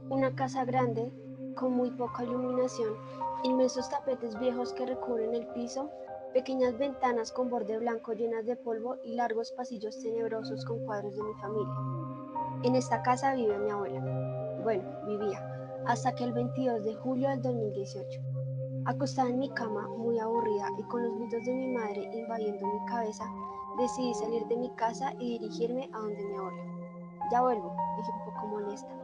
Una casa grande, con muy poca iluminación, inmensos tapetes viejos que recubren el piso Pequeñas ventanas con borde blanco llenas de polvo y largos pasillos tenebrosos con cuadros de mi familia. En esta casa vive mi abuela. Bueno, vivía, hasta que el 22 de julio del 2018. Acostada en mi cama, muy aburrida y con los gritos de mi madre invadiendo mi cabeza, decidí salir de mi casa y dirigirme a donde mi abuela. Ya vuelvo, dije un poco molesta.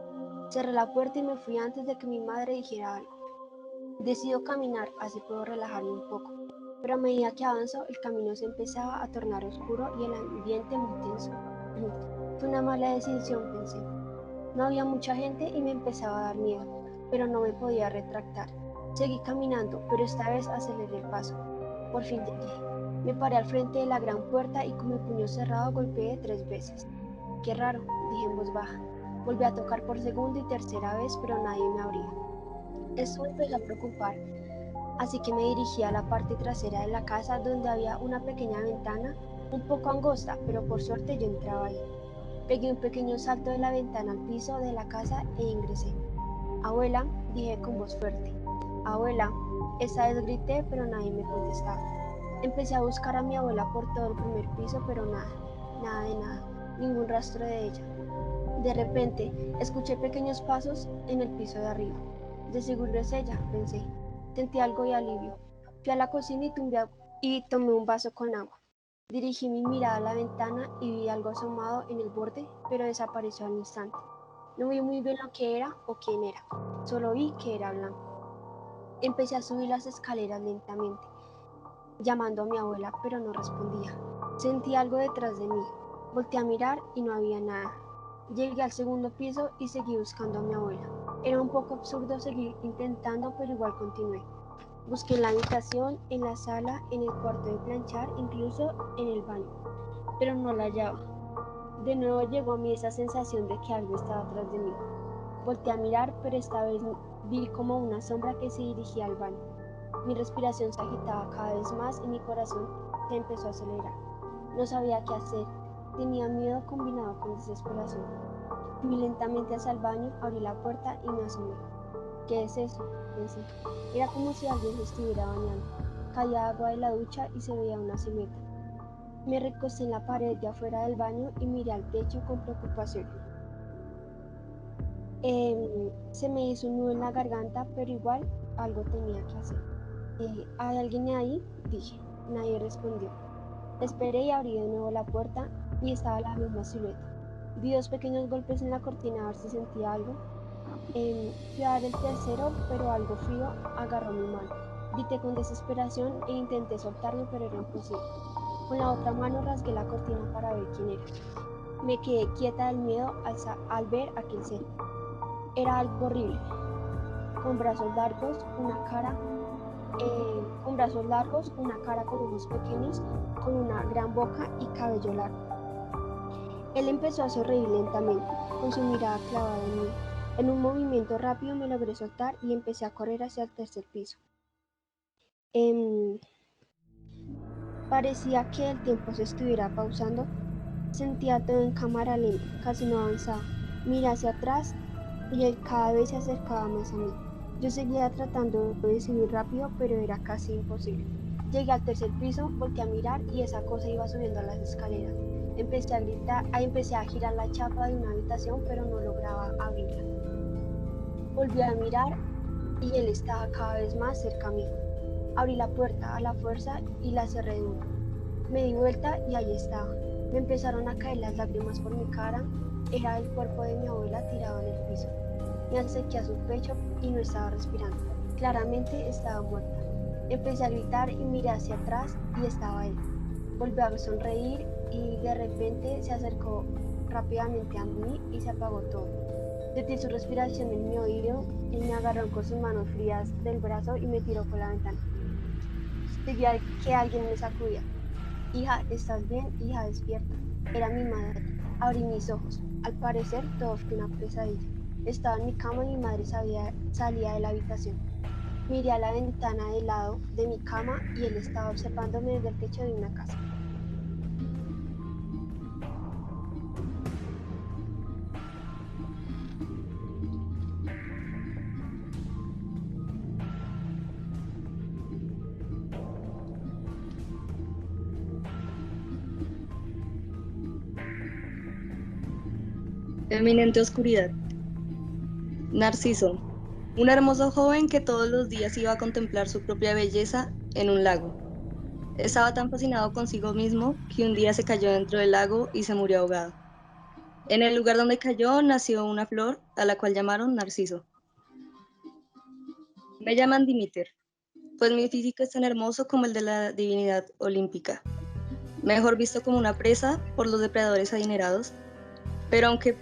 Cerré la puerta y me fui antes de que mi madre dijera algo. Decido caminar, así puedo relajarme un poco. Pero a medida que avanzo, el camino se empezaba a tornar oscuro y el ambiente muy tenso. Fue una mala decisión, pensé. No había mucha gente y me empezaba a dar miedo, pero no me podía retractar. Seguí caminando, pero esta vez aceleré el paso. Por fin llegué. Me paré al frente de la gran puerta y con mi puño cerrado golpeé 3 veces. Qué raro, dije en voz baja. Volví a tocar por segunda y tercera vez, pero nadie me abría. Esto me empezó a preocupar, así que me dirigí a la parte trasera de la casa donde había una pequeña ventana, un poco angosta, pero por suerte yo entraba ahí. Pegué un pequeño salto de la ventana al piso de la casa e ingresé. Abuela, dije con voz fuerte. Abuela, esta vez grité, pero nadie me contestaba. Empecé a buscar a mi abuela por todo el primer piso, pero nada, nada de nada, ningún rastro de ella. De repente, escuché pequeños pasos en el piso de arriba. De seguro es ella, pensé. Sentí algo de alivio. Fui a la cocina y tomé un vaso con agua. Dirigí mi mirada a la ventana y vi algo asomado en el borde, pero desapareció al instante. No vi muy bien lo que era o quién era, solo vi que era blanco. Empecé a subir las escaleras lentamente, llamando a mi abuela, pero no respondía. Sentí algo detrás de mí. Volteé a mirar y no había nada. Llegué al segundo piso y seguí buscando a mi abuela. Era un poco absurdo seguir intentando, pero igual continué. Busqué en la habitación, en la sala, en el cuarto de planchar, incluso en el baño, pero no la hallaba. De nuevo llegó a mí esa sensación de que algo estaba atrás de mí. Volteé a mirar, pero esta vez vi como una sombra que se dirigía al baño. Mi respiración se agitaba cada vez más y mi corazón se empezó a acelerar. No sabía qué hacer. Tenía miedo combinado con desesperación. Fui lentamente hacia el baño, abrí la puerta y me asomé. ¿Qué es eso?, pensé. Era como si alguien se estuviera bañando. Caía agua de la ducha y se veía una silueta. Me recosté en la pared de afuera del baño y miré al techo con preocupación. Se me hizo un nudo en la garganta, pero igual algo tenía que hacer. ¿Hay alguien ahí?, dije. Nadie respondió. Esperé y abrí de nuevo la puerta y estaba la misma silueta. Vi 2 pequeños golpes en la cortina a ver si sentía algo. Fui a dar el tercero, pero algo frío agarró mi mano. Grité con desesperación e intenté soltarme, pero era imposible. Con la otra mano rasgué la cortina para ver quién era. Me quedé quieta del miedo al ver aquel ser. Era algo horrible, con brazos largos, una cara con ojos pequeños, con una gran boca y cabello largo. Él empezó a sonreír lentamente, con su mirada clavada en mí. En un movimiento rápido me logré soltar y empecé a correr hacia el tercer piso. Parecía que el tiempo se estuviera pausando. Sentía todo en cámara lenta, casi no avanzaba. Miré hacia atrás y él cada vez se acercaba más a mí. Yo seguía tratando de subir rápido, pero era casi imposible. Llegué al tercer piso, volteé a mirar y esa cosa iba subiendo a las escaleras. Empecé a gritar, empecé a girar la chapa de una habitación, pero no lograba abrirla. Volví a mirar y él estaba cada vez más cerca mío. Abrí la puerta a la fuerza y la cerré duro. Me di vuelta y ahí estaba. Me empezaron a caer las lágrimas por mi cara. Era el cuerpo de mi abuela tirado en el piso. Me acerqué a su pecho y no estaba respirando. Claramente estaba muerta. Empecé a gritar y miré hacia atrás y estaba él. Volvió a sonreír y de repente se acercó rápidamente a mí y se apagó todo. Sentí su respiración en mi oído y me agarró con sus manos frías del brazo y me tiró por la ventana. Sentí que alguien me sacudía. Hija, ¿estás bien? Hija, despierta. Era mi madre. Abrí mis ojos. Al parecer todo fue una pesadilla. Estaba en mi cama y mi madre salía de la habitación. Miré a la ventana del lado de mi cama y él estaba observándome desde el techo de una casa. Eminente oscuridad. Narciso, un hermoso joven que todos los días iba a contemplar su propia belleza en un lago. Estaba tan fascinado consigo mismo que un día se cayó dentro del lago y se murió ahogado. En el lugar donde cayó nació una flor a la cual llamaron Narciso. Me llaman Dimiter, pues mi físico es tan hermoso como el de la divinidad olímpica, mejor visto como una presa por los depredadores adinerados, pero aunque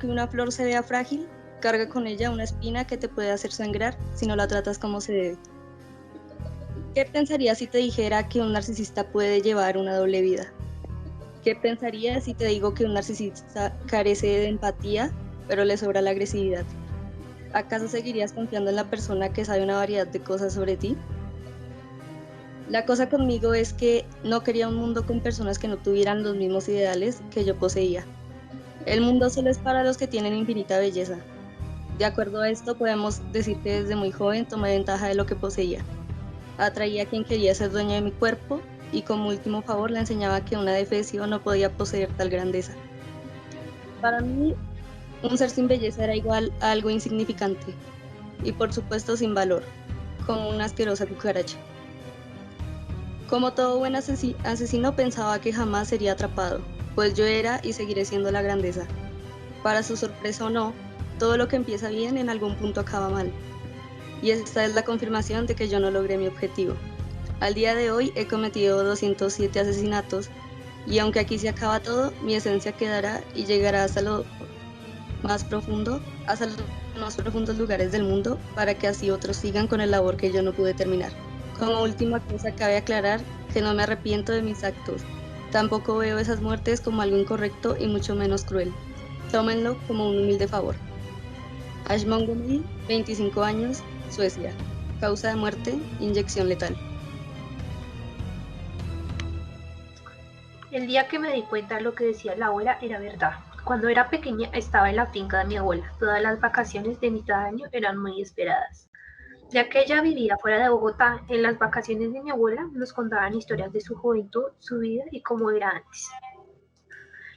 una flor se vea frágil, carga con ella una espina que te puede hacer sangrar si no la tratas como se debe. ¿Qué pensarías si te dijera que un narcisista puede llevar una doble vida? ¿Qué pensarías si te digo que un narcisista carece de empatía, pero le sobra la agresividad? ¿Acaso seguirías confiando en la persona que sabe una variedad de cosas sobre ti? La cosa conmigo es que no quería un mundo con personas que no tuvieran los mismos ideales que yo poseía. El mundo solo es para los que tienen infinita belleza. De acuerdo a esto, podemos decir que desde muy joven tomé ventaja de lo que poseía. Atraía a quien quería ser dueño de mi cuerpo y como último favor le enseñaba que una defecio no podía poseer tal grandeza. Para mí, un ser sin belleza era igual a algo insignificante y por supuesto sin valor, como una asquerosa cucaracha. Como todo buen asesino pensaba que jamás sería atrapado, pues yo era y seguiré siendo la grandeza. Para su sorpresa o no, todo lo que empieza bien en algún punto acaba mal. Y esta es la confirmación de que yo no logré mi objetivo. Al día de hoy he cometido 207 asesinatos y aunque aquí se acaba todo, mi esencia quedará y llegará hasta los más profundos lugares del mundo para que así otros sigan con el labor que yo no pude terminar. Como última cosa cabe aclarar que no me arrepiento de mis actos. Tampoco veo esas muertes como algo incorrecto y mucho menos cruel. Tómenlo como un humilde favor. Ash Montgomery, 25 años, Suecia. Causa de muerte, inyección letal. El día que me di cuenta de lo que decía la abuela era verdad. Cuando era pequeña estaba en la finca de mi abuela. Todas las vacaciones de mitad de año eran muy esperadas. Ya que ella vivía fuera de Bogotá, en las vacaciones de mi abuela nos contaban historias de su juventud, su vida y cómo era antes.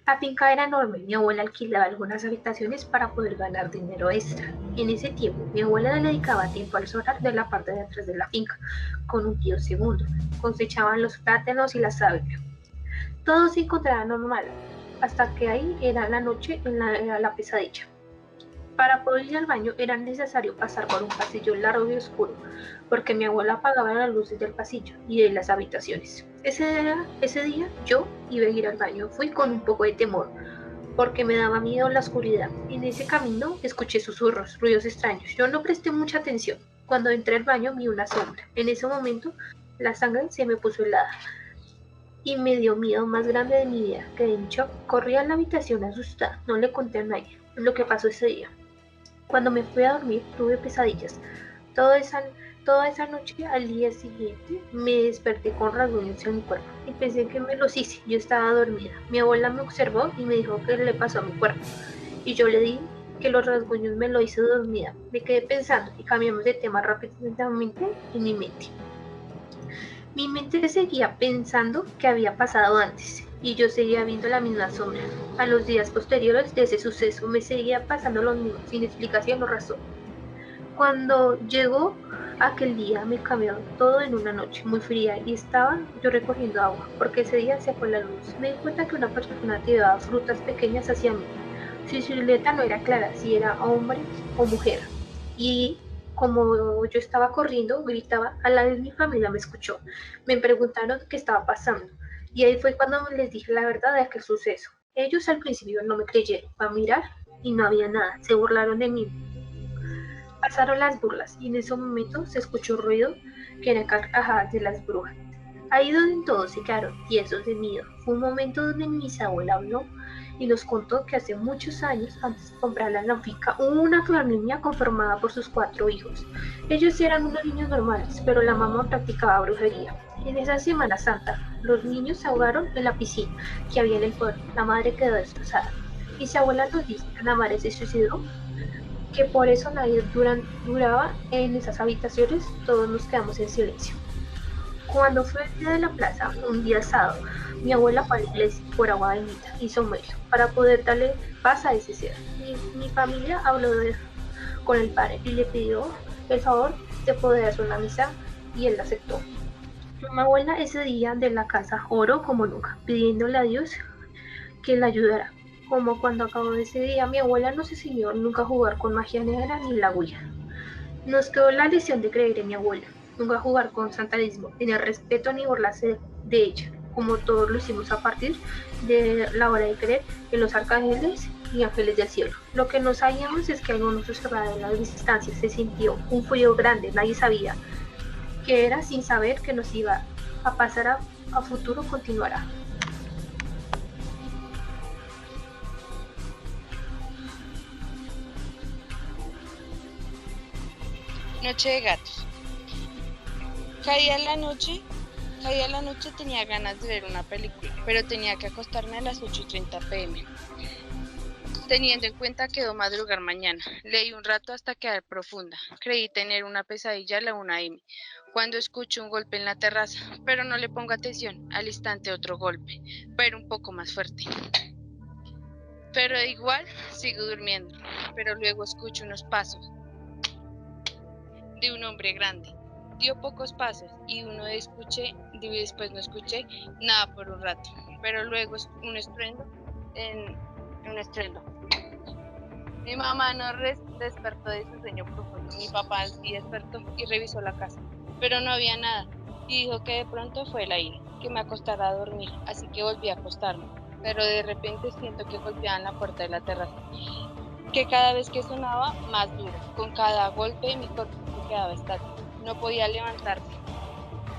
La finca era enorme, mi abuela alquilaba algunas habitaciones para poder ganar dinero extra. En ese tiempo, mi abuela le dedicaba tiempo al solar de la parte de atrás de la finca, con un tío segundo. Cosechaban los plátanos y la sábila. Todo se encontraba normal, hasta que ahí era la noche era la pesadilla. Para poder ir al baño era necesario pasar por un pasillo largo y oscuro, porque mi abuela apagaba las luces del pasillo y de las habitaciones. Ese día yo iba a ir al baño, fui con un poco de temor, porque me daba miedo la oscuridad. En ese camino escuché susurros, ruidos extraños. Yo no presté mucha atención. Cuando entré al baño vi una sombra. En ese momento la sangre se me puso helada y me dio miedo más grande de mi vida. Quedé en shock. Corrí a la habitación asustada. No le conté a nadie lo que pasó ese día. Cuando me fui a dormir tuve pesadillas. Toda esa noche, al día siguiente, me desperté con rasguños en mi cuerpo y pensé que me los hice. Yo estaba dormida. Mi abuela me observó y me dijo qué le pasó a mi cuerpo. Y yo le dije que los rasguños me lo hice dormida. Me quedé pensando y cambiamos de tema rápidamente en mi mente. Mi mente seguía pensando qué había pasado antes y yo seguía viendo la misma sombra. A los días posteriores de ese suceso me seguía pasando lo mismo, sin explicación o razón. Cuando llegó aquel día me cambió todo en una noche muy fría y estaba yo recogiendo agua porque ese día se fue la luz. Me di cuenta que una persona llevaba frutas pequeñas hacia mí. Su silueta no era clara si era hombre o mujer. Y como yo estaba corriendo, gritaba, a la vez mi familia me escuchó. Me preguntaron qué estaba pasando. Y ahí fue cuando les dije la verdad de aquel suceso. Ellos al principio no me creyeron, fue a mirar y no había nada, se burlaron de mí. Pasaron las burlas y en ese momento se escuchó ruido que eran carcajadas de las brujas. Ahí donde todos se quedaron tiesos de miedo. Fue un momento donde mi bisabuela habló y nos contó que hace muchos años, antes de comprar la finca, hubo una familia conformada por sus 4 hijos. Ellos eran unos niños normales, pero la mamá practicaba brujería. En esa Semana Santa, los niños se ahogaron en la piscina que había en el pueblo. La madre quedó destrozada. Mi bisabuela nos dice que la madre se suicidó, que por eso nadie duraba en esas habitaciones. Todos nos quedamos en silencio. Cuando fue el día de la plaza, un día sábado, mi abuela fue a la iglesia por agua bendita y somerio para poder darle paz a ese ser. Mi familia habló con el padre y le pidió el favor de poder hacer una misa y él la aceptó. Mi abuela ese día de la casa oró como nunca, pidiéndole a Dios que la ayudara. Como cuando acabó ese día, mi abuela no se enseñó nunca a jugar con magia negra ni la Ouija. Nos quedó la lección de creer en mi abuela, nunca jugar con satanismo, tener respeto ni burlarse de ella, como todos lo hicimos a partir de la hora de creer en los arcángeles y ángeles del cielo. Lo que no sabíamos es que algo nos observaba en las distancias, se sintió un frío grande, nadie sabía qué era, sin saber que nos iba a pasar a futuro continuará. Noche de gatos. Caía la noche, tenía ganas de ver una película, pero tenía que acostarme a las 8:30 p.m. Teniendo en cuenta que debo madrugar mañana, leí un rato hasta quedar profunda. Creí tener una pesadilla a la 1 a.m. cuando escucho un golpe en la terraza, pero no le pongo atención. Al instante otro golpe, pero un poco más fuerte. Pero igual sigo durmiendo, pero luego escucho unos pasos de un hombre grande. Dio pocos pasos y después no escuché nada por un rato, pero luego un estruendo. Mi mamá no despertó de su sueño profundo. Mi papá sí despertó y revisó la casa, pero no había nada y dijo que de pronto fue el aire, que me acostara a dormir, así que volví a acostarme, pero de repente siento que golpeaban la puerta de la terraza, que cada vez que sonaba más duro. Con cada golpe mi cuerpo se quedaba estático, no podía levantarme.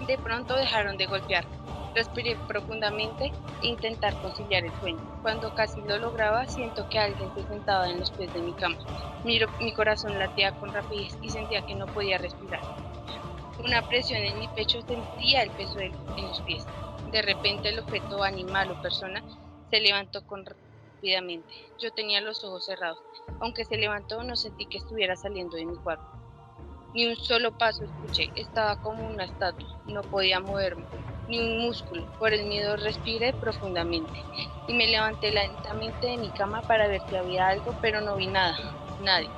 De pronto dejaron de golpear. Respiré profundamente e intentar conciliar el sueño. Cuando casi lo lograba, siento que alguien se sentaba en los pies de mi cama. Mi corazón latía con rapidez y sentía que no podía respirar. Una presión en mi pecho, sentía el peso en los pies. De repente el objeto animal o persona se levantó rápidamente. Yo tenía los ojos cerrados. Aunque se levantó, no sentí que estuviera saliendo de mi cuerpo. Ni un solo paso escuché. Estaba como una estatua. No podía moverme, ni un músculo. Por el miedo respiré profundamente y me levanté lentamente de mi cama para ver si había algo, pero no vi nada, nadie.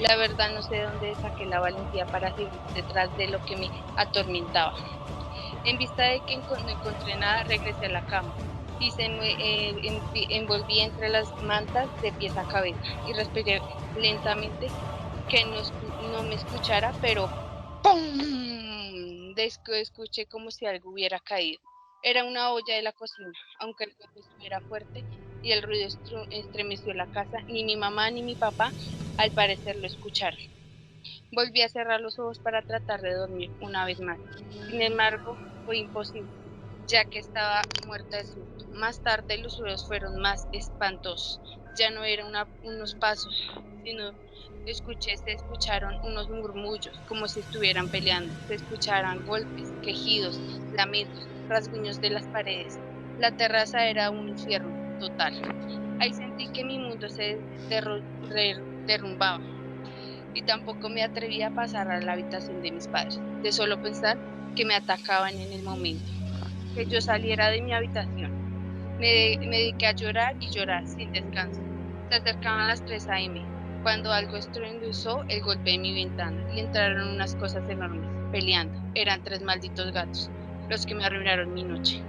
La verdad no sé de dónde saqué la valentía para seguir detrás de lo que me atormentaba. En vista de que no encontré nada, regresé a la cama y envolví entre las mantas de pies a cabeza y respiré lentamente, que no me escuchara, pero ¡pum! Escuché como si algo hubiera caído. Era una olla de la cocina. Aunque el golpe estuviera fuerte y el ruido estremeció la casa, ni mi mamá ni mi papá al parecer lo escucharon. Volví a cerrar los ojos para tratar de dormir una vez más. Sin embargo, fue imposible, ya que estaba muerta de susto. Más tarde los ruidos fueron más espantosos. Ya no eran unos pasos, sino se escucharon unos murmullos, como si estuvieran peleando. Se escucharan golpes, quejidos, lamentos, rasguños de las paredes. La terraza era un infierno total. Ahí sentí que mi mundo se derrumbaba. Y tampoco me atreví a pasar a la habitación de mis padres, de solo pensar que me atacaban en el momento que yo saliera de mi habitación. Me dediqué a llorar y llorar sin descanso. Se acercaban las 3 a.m. cuando algo estruendosó el golpe de mi ventana y entraron unas cosas enormes, peleando. Eran 3 malditos gatos, los que me arruinaron mi noche.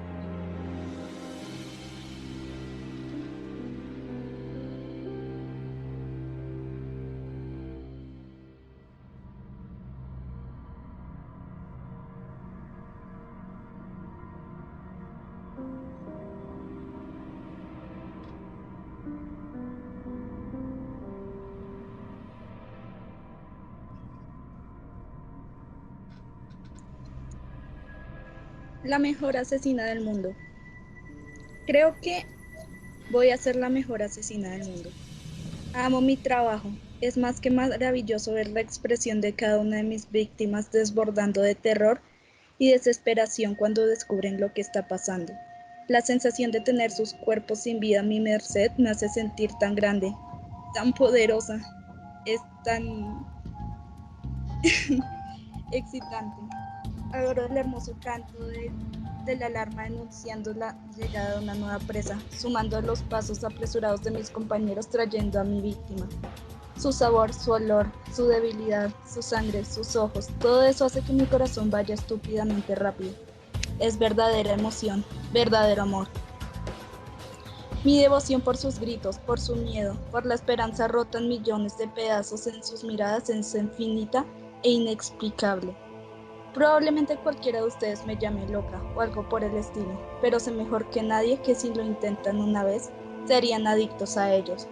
La mejor asesina del mundo. Creo que voy a ser la mejor asesina del mundo. Amo mi trabajo. Es más que maravilloso ver la expresión de cada una de mis víctimas desbordando de terror y desesperación cuando descubren lo que está pasando. La sensación de tener sus cuerpos sin vida a mi merced me hace sentir tan grande, tan poderosa. Es tan excitante. Adoro el hermoso canto de la alarma anunciando la llegada de una nueva presa, sumando los pasos apresurados de mis compañeros trayendo a mi víctima. Su sabor, su olor, su debilidad, su sangre, sus ojos, todo eso hace que mi corazón vaya estúpidamente rápido. Es verdadera emoción, verdadero amor. Mi devoción por sus gritos, por su miedo, por la esperanza rota en millones de pedazos en sus miradas es infinita e inexplicable. Probablemente cualquiera de ustedes me llame loca o algo por el estilo, pero sé mejor que nadie que si lo intentan una vez, serían adictos a ellos.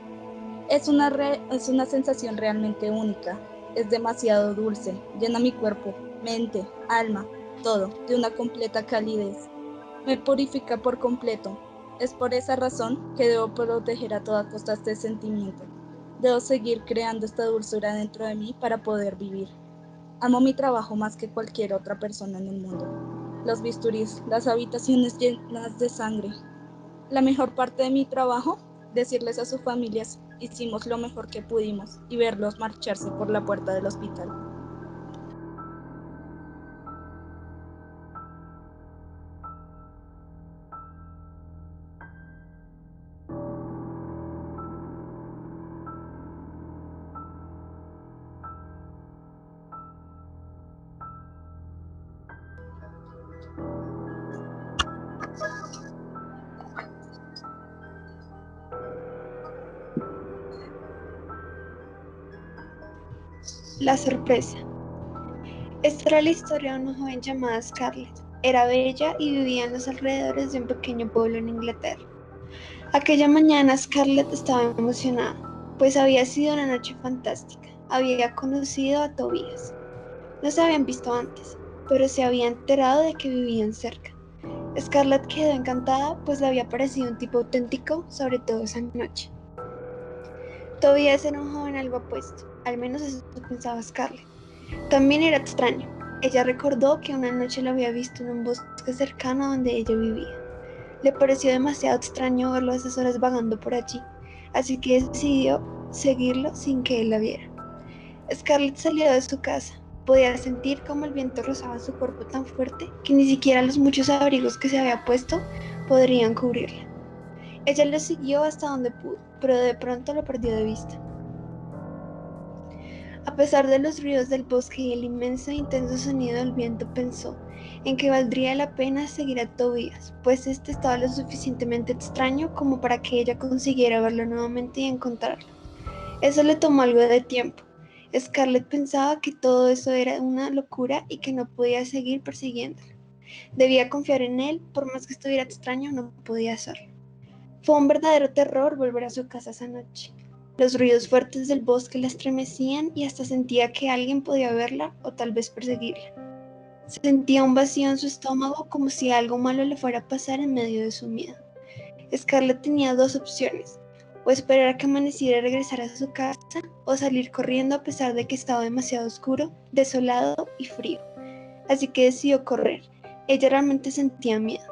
Es una sensación realmente única, es demasiado dulce, llena mi cuerpo, mente, alma, todo, de una completa calidez. Me purifica por completo. Es por esa razón que debo proteger a toda costa este sentimiento. Debo seguir creando esta dulzura dentro de mí para poder vivir. Amo mi trabajo más que cualquier otra persona en el mundo. Los bisturís, las habitaciones llenas de sangre. La mejor parte de mi trabajo, decirles a sus familias, hicimos lo mejor que pudimos y verlos marcharse por la puerta del hospital. La sorpresa. Esta era la historia de una joven llamada Scarlett. Era bella y vivía en los alrededores de un pequeño pueblo en Inglaterra. Aquella mañana Scarlett estaba emocionada, pues había sido una noche fantástica. Había conocido a Tobias. No se habían visto antes, pero se había enterado de que vivían cerca. Scarlett quedó encantada, pues le había parecido un tipo auténtico, sobre todo esa noche. Tobias era un joven algo apuesto, al menos eso pensaba Scarlett. También era extraño. Ella recordó que una noche lo había visto en un bosque cercano a donde ella vivía. Le pareció demasiado extraño verlo a esas horas vagando por allí, así que decidió seguirlo sin que él la viera. Scarlett salió de su casa. Podía sentir cómo el viento rozaba su cuerpo tan fuerte que ni siquiera los muchos abrigos que se había puesto podrían cubrirla. Ella lo siguió hasta donde pudo, pero de pronto lo perdió de vista. A pesar de los ruidos del bosque y el inmenso e intenso sonido del viento, pensó en que valdría la pena seguir a Tobias, pues este estaba lo suficientemente extraño como para que ella consiguiera verlo nuevamente y encontrarlo. Eso le tomó algo de tiempo. Scarlett pensaba que todo eso era una locura y que no podía seguir persiguiéndolo. Debía confiar en él, por más que estuviera extraño, no podía hacerlo. Fue un verdadero terror volver a su casa esa noche. Los ruidos fuertes del bosque la estremecían y hasta sentía que alguien podía verla o tal vez perseguirla. Sentía un vacío en su estómago como si algo malo le fuera a pasar en medio de su miedo. Scarlett tenía dos opciones, o esperar a que amaneciera y regresar a su casa, o salir corriendo a pesar de que estaba demasiado oscuro, desolado y frío. Así que decidió correr. Ella realmente sentía miedo.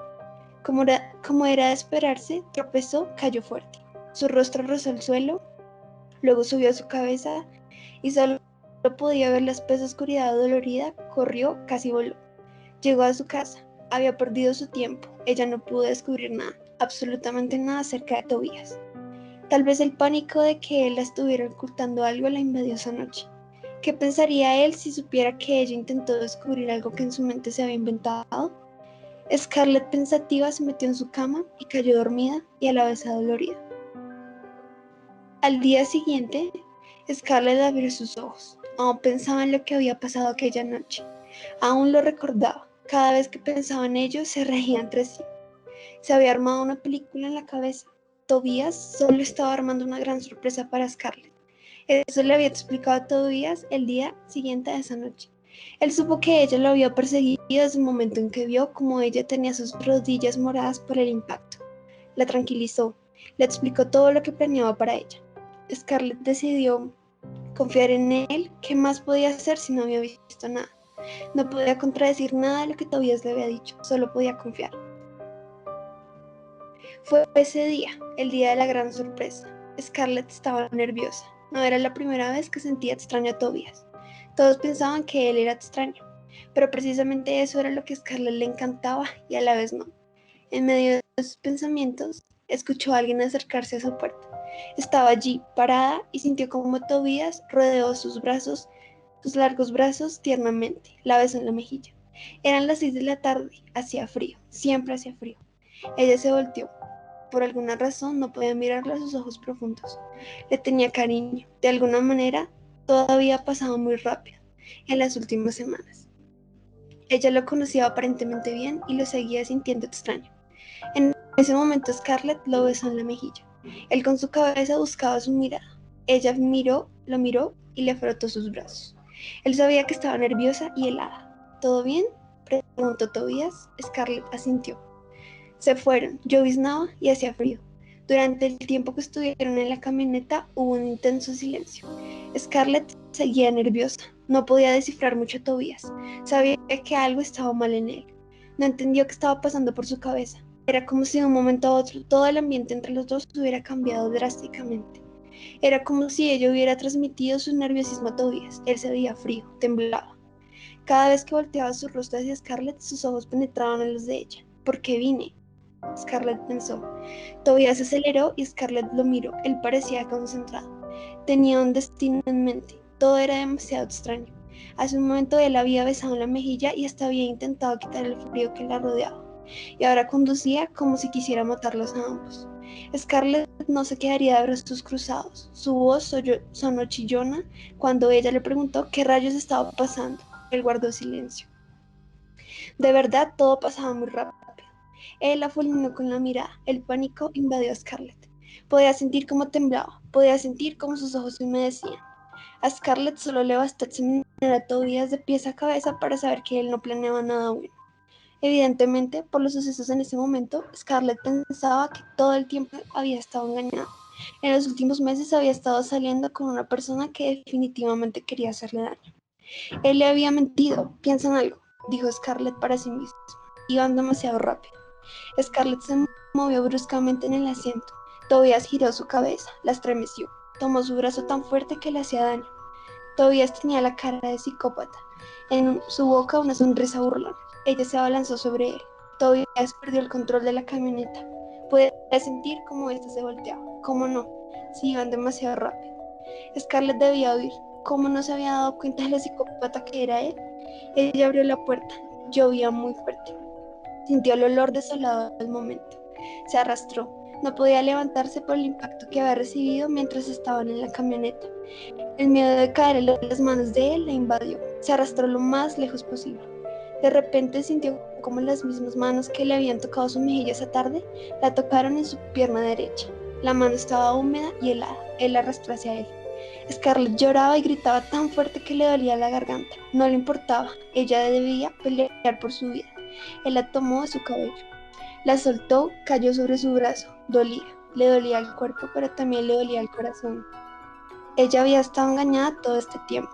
Como era de esperarse, tropezó, cayó fuerte. Su rostro rozó el suelo, luego subió a su cabeza y solo podía ver la espesa oscuridad dolorida, corrió, casi voló. Llegó a su casa, había perdido su tiempo, ella no pudo descubrir nada, absolutamente nada acerca de Tobias. Tal vez el pánico de que él la estuviera ocultando algo la invadió esa noche. ¿Qué pensaría él si supiera que ella intentó descubrir algo que en su mente se había inventado? Scarlett pensativa se metió en su cama y cayó dormida y a la vez adolorida. Al día siguiente, Scarlett abrió sus ojos. Aún pensaba en lo que había pasado aquella noche. Aún lo recordaba. Cada vez que pensaba en ello, se reía entre sí. Se había armado una película en la cabeza. Tobias solo estaba armando una gran sorpresa para Scarlett. Eso le había explicado a Tobias el día siguiente a esa noche. Él supo que ella lo había perseguido desde el momento en que vio cómo ella tenía sus rodillas moradas por el impacto. La tranquilizó, le explicó todo lo que planeaba para ella. Scarlett decidió confiar en él. ¿Qué más podía hacer si no había visto nada? No podía contradecir nada de lo que Tobias le había dicho, solo podía confiar. Fue ese día, el día de la gran sorpresa. Scarlett estaba nerviosa. No era la primera vez que sentía extraño a Tobias. Todos pensaban que él era extraño. Pero precisamente eso era lo que a Scarlett le encantaba y a la vez no. En medio de sus pensamientos, escuchó a alguien acercarse a su puerta. Estaba allí, parada, y sintió como Tobías rodeó sus largos brazos tiernamente, la besó en la mejilla. Eran las 6 de la tarde, hacía frío, siempre hacía frío. Ella se volteó. Por alguna razón no podía mirarle a sus ojos profundos. Le tenía cariño. De alguna manera, todo había pasado muy rápido en las últimas semanas. Ella lo conocía aparentemente bien y lo seguía sintiendo extraño. En ese momento Scarlett lo besó en la mejilla. Él con su cabeza buscaba su mirada. Ella lo miró y le frotó sus brazos. Él sabía que estaba nerviosa y helada. ¿Todo bien?, preguntó Tobías. Scarlett asintió. Se fueron, lloviznaba y hacía frío. Durante el tiempo que estuvieron en la camioneta hubo un intenso silencio. Scarlett seguía nerviosa. No podía descifrar mucho a Tobías. Sabía que algo estaba mal en él. No entendió qué estaba pasando por su cabeza. Era como si de un momento a otro todo el ambiente entre los dos hubiera cambiado drásticamente. Era como si ella hubiera transmitido su nerviosismo a Tobías. Él se veía frío, temblaba. Cada vez que volteaba su rostro hacia Scarlett, sus ojos penetraban en los de ella. ¿Por qué vine?, Scarlett pensó. Tobías se aceleró y Scarlett lo miró. Él parecía concentrado. Tenía un destino en mente. Todo era demasiado extraño. Hace un momento él había besado en la mejilla y hasta había intentado quitar el frío que la rodeaba. Y ahora conducía como si quisiera matarlos a ambos. Scarlett no se quedaría de brazos cruzados. Su voz sonó chillona cuando ella le preguntó qué rayos estaba pasando. Él guardó silencio. De verdad, todo pasaba muy rápido. Él la fulminó con la mirada. El pánico invadió a Scarlett. Podía sentir cómo temblaba. Podía sentir cómo sus ojos se humedecían. A Scarlett solo le bastó examinar a Tobías de pies a cabeza para saber que él no planeaba nada bueno. Evidentemente, por los sucesos en ese momento, Scarlett pensaba que todo el tiempo había estado engañada. En los últimos meses había estado saliendo con una persona que definitivamente quería hacerle daño. Él le había mentido. Piensa en algo, dijo Scarlett para sí misma. Iban demasiado rápido. Scarlett se movió bruscamente en el asiento. Tobías giró su cabeza, la estremeció. Tomó su brazo tan fuerte que le hacía daño. Tobías tenía la cara de psicópata. En su boca una sonrisa burlona. Ella se abalanzó sobre él. Tobías perdió el control de la camioneta. Podía sentir cómo ésta se volteaba. ¿Cómo no? Si iban demasiado rápido. Scarlett debía huir. ¿Cómo no se había dado cuenta de la psicópata que era él? Ella abrió la puerta. Llovía muy fuerte. Sintió el olor desolado del momento. Se arrastró. No podía levantarse por el impacto que había recibido mientras estaban en la camioneta. El miedo de caer en las manos de él la invadió. Se arrastró lo más lejos posible. De repente sintió como las mismas manos que le habían tocado su mejilla esa tarde la tocaron en su pierna derecha. La mano estaba húmeda y helada. Él la arrastró hacia él. Scarlett lloraba y gritaba tan fuerte que le dolía la garganta. No le importaba. Ella debía pelear por su vida. Él la tomó de su cabello. La soltó, cayó sobre su brazo. Dolía. Le dolía el cuerpo, pero también le dolía el corazón. Ella había estado engañada todo este tiempo.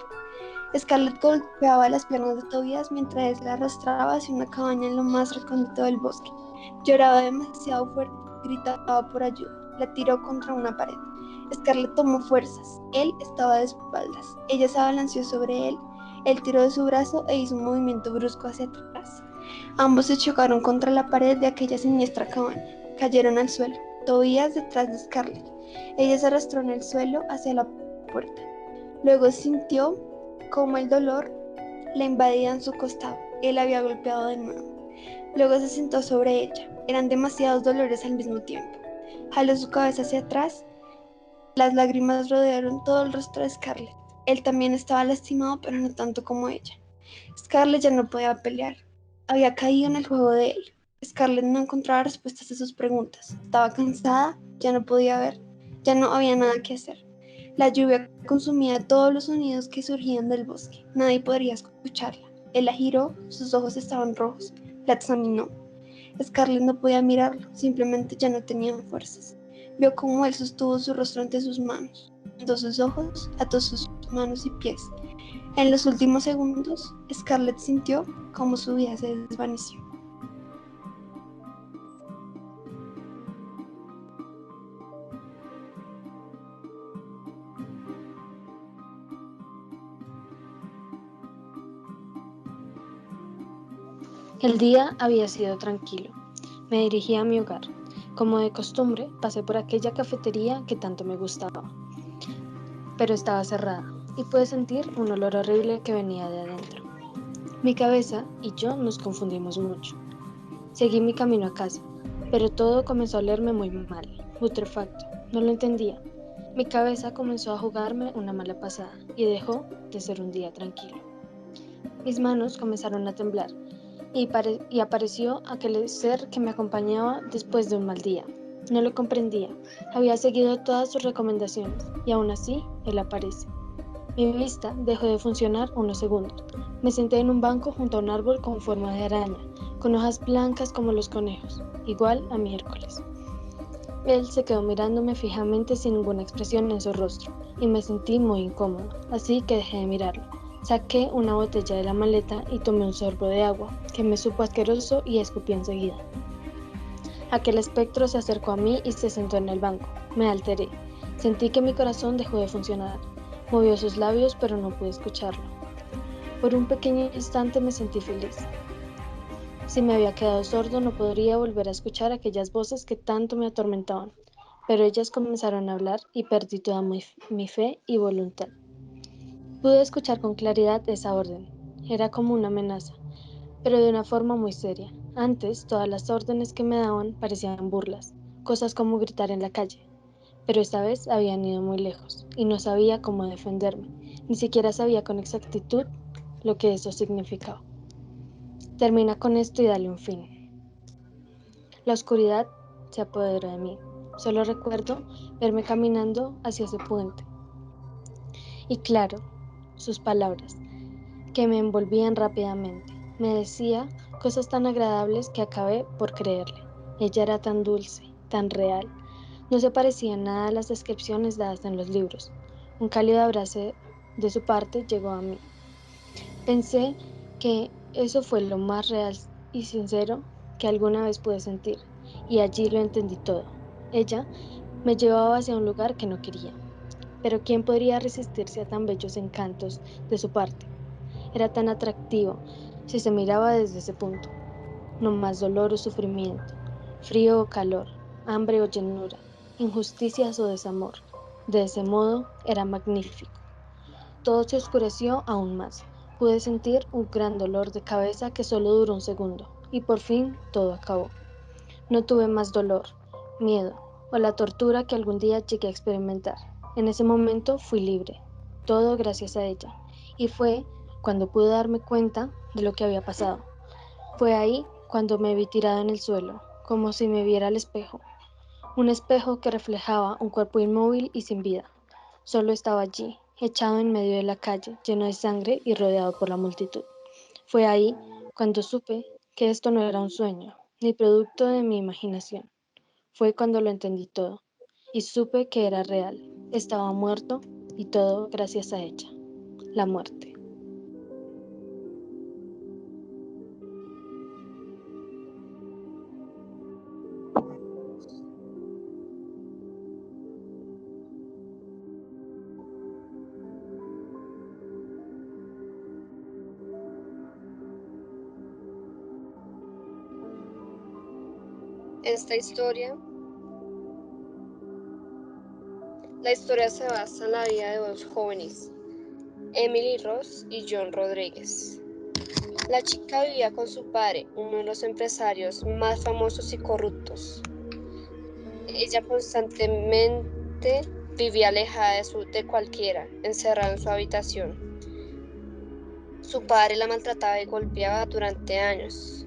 Scarlett golpeaba las piernas de Tobías mientras él la arrastraba hacia una cabaña en lo más recóndito del bosque. Lloraba demasiado fuerte, gritaba por ayuda. La tiró contra una pared. Scarlett tomó fuerzas. Él estaba de espaldas. Ella se abalanzó sobre él. Él tiró de su brazo e hizo un movimiento brusco hacia atrás. Ambos se chocaron contra la pared de aquella siniestra cabaña. Cayeron al suelo. Tobías detrás de Scarlett. Ella se arrastró en el suelo hacia la puerta. Luego sintió como el dolor le invadía en su costado. Él había golpeado de nuevo. Luego se sentó sobre ella. Eran demasiados dolores al mismo tiempo. Jaló su cabeza hacia atrás. Las lágrimas rodearon todo el rostro de Scarlett. Él también estaba lastimado, pero no tanto como ella. Scarlett ya no podía pelear. Había caído en el juego de él. Scarlett no encontraba respuestas a sus preguntas. Estaba cansada, ya no podía ver, ya no había nada que hacer. La lluvia consumía todos los sonidos que surgían del bosque. Nadie podría escucharla. Él la giró, sus ojos estaban rojos. La examinó. Scarlett no podía mirarlo, simplemente ya no tenía fuerzas. Vio cómo él sostuvo su rostro ante sus manos. Ató sus ojos, ató sus manos y pies. En los últimos segundos, Scarlett sintió cómo su vida se desvaneció. El día había sido tranquilo. Me dirigí a mi hogar. Como de costumbre, pasé por aquella cafetería que tanto me gustaba, pero estaba cerrada y pude sentir un olor horrible que venía de adentro. Mi cabeza y yo nos confundimos mucho. Seguí mi camino a casa, pero todo comenzó a olerme muy mal, putrefacto. No lo entendía. Mi cabeza comenzó a jugarme una mala pasada y dejó de ser un día tranquilo. Mis manos comenzaron a temblar y apareció aquel ser que me acompañaba después de un mal día. No lo comprendía. Había seguido todas sus recomendaciones y aún así él aparece. Mi vista dejó de funcionar unos segundos. Me senté en un banco junto a un árbol con forma de araña, con hojas blancas como los conejos, igual a miércoles. Él se quedó mirándome fijamente sin ninguna expresión en su rostro y me sentí muy incómodo, así que dejé de mirarlo. Saqué una botella de la maleta y tomé un sorbo de agua, que me supo asqueroso y escupí enseguida. Aquel espectro se acercó a mí y se sentó en el banco. Me alteré. Sentí que mi corazón dejó de funcionar. Movió sus labios, pero no pude escucharlo. Por un pequeño instante me sentí feliz. Si me había quedado sordo, no podría volver a escuchar aquellas voces que tanto me atormentaban, pero ellas comenzaron a hablar y perdí toda mi fe y voluntad. Pude escuchar con claridad esa orden. Era como una amenaza, pero de una forma muy seria. Antes, todas las órdenes que me daban parecían burlas, cosas como gritar en la calle. Pero esta vez habían ido muy lejos y no sabía cómo defenderme, ni siquiera sabía con exactitud lo que eso significaba. Termina con esto y dale un fin. La oscuridad se apoderó de mí. Solo recuerdo verme caminando hacia ese puente. Y claro, sus palabras, que me envolvían rápidamente. Me decía cosas tan agradables que acabé por creerle. Ella era tan dulce, tan real. No se parecía en nada a las descripciones dadas en los libros. Un cálido abrazo de su parte llegó a mí. Pensé que eso fue lo más real y sincero que alguna vez pude sentir, y allí lo entendí todo. Ella me llevaba hacia un lugar que no quería, pero ¿quién podría resistirse a tan bellos encantos de su parte? Era tan atractivo si se miraba desde ese punto. No más dolor o sufrimiento, frío o calor, hambre o llenura, injusticias o desamor. De ese modo era magnífico. Todo se oscureció aún más. Pude sentir un gran dolor de cabeza que solo duró un segundo, y por fin todo acabó. No tuve más dolor, miedo o la tortura que algún día llegué a experimentar. En ese momento fui libre, todo gracias a ella, y fue cuando pude darme cuenta de lo que había pasado. Fue ahí cuando me vi tirado en el suelo, como si me viera al espejo. Un espejo que reflejaba un cuerpo inmóvil y sin vida. Solo estaba allí, echado en medio de la calle, lleno de sangre y rodeado por la multitud. Fue ahí cuando supe que esto no era un sueño, ni producto de mi imaginación. Fue cuando lo entendí todo, y supe que era real. Estaba muerto, y todo gracias a ella, la muerte. Esta historia, la historia se basa en la vida de dos jóvenes, Emily Ross y John Rodríguez. La chica vivía con su padre, uno de los empresarios más famosos y corruptos. Ella constantemente vivía alejada de cualquiera, encerrada en su habitación. Su padre la maltrataba y golpeaba durante años,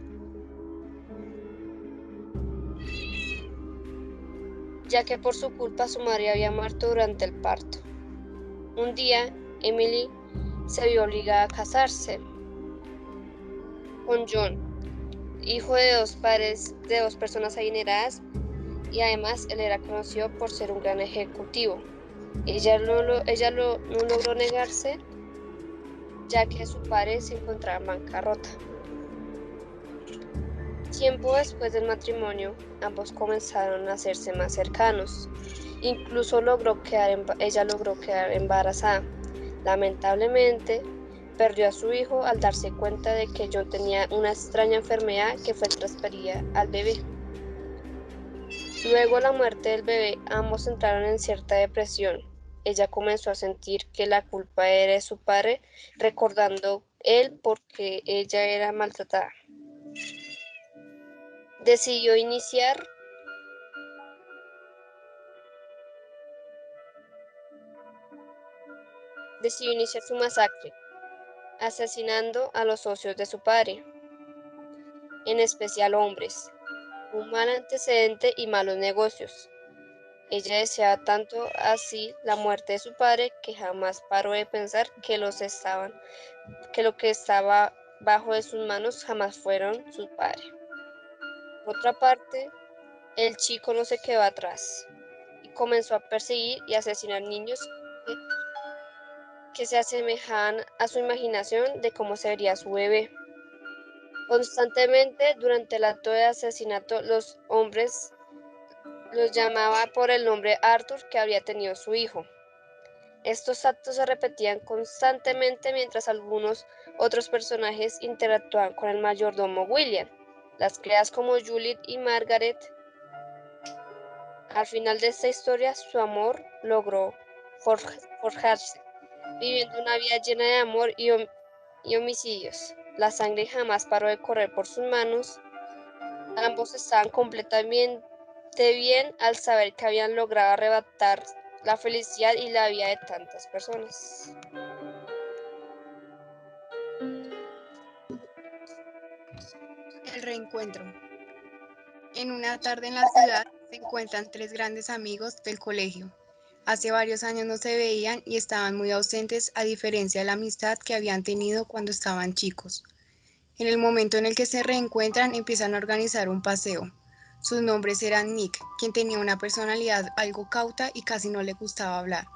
ya que por su culpa su madre había muerto durante el parto. Un día, Emily se vio obligada a casarse con John, hijo de dos personas adineradas, y además él era conocido por ser un gran ejecutivo. Ella no logró negarse, ya que su padre se encontraba en bancarrota. Tiempo después del matrimonio, ambos comenzaron a hacerse más cercanos. Incluso ella logró quedar embarazada. Lamentablemente, perdió a su hijo al darse cuenta de que John tenía una extraña enfermedad que fue transferida al bebé. Luego la muerte del bebé, ambos entraron en cierta depresión. Ella comenzó a sentir que la culpa era de su padre, recordando él porque ella era maltratada. Decidió iniciar su masacre, asesinando a los socios de su padre, en especial hombres, un mal antecedente y malos negocios. Ella deseaba tanto así la muerte de su padre que jamás paró de pensar que lo que estaba bajo de sus manos jamás fueron sus padres. Por otra parte, el chico no se quedó atrás y comenzó a perseguir y asesinar niños que se asemejaban a su imaginación de cómo se vería su bebé. Constantemente, durante el acto de asesinato, los hombres los llamaba por el nombre Arthur que había tenido su hijo. Estos actos se repetían constantemente mientras algunos otros personajes interactuaban con el mayordomo William. Las criadas como Juliet y Margaret. Al final de esta historia, su amor logró forjarse, viviendo una vida llena de amor y homicidios. La sangre jamás paró de correr por sus manos. Ambos estaban completamente bien al saber que habían logrado arrebatar la felicidad y la vida de tantas personas. El reencuentro. En una tarde en la ciudad se encuentran tres grandes amigos del colegio. Hace varios años no se veían y estaban muy ausentes, a diferencia de la amistad que habían tenido cuando estaban chicos. En el momento en el que se reencuentran, empiezan a organizar un paseo. Sus nombres eran Nick, quien tenía una personalidad algo cauta y casi no le gustaba hablar.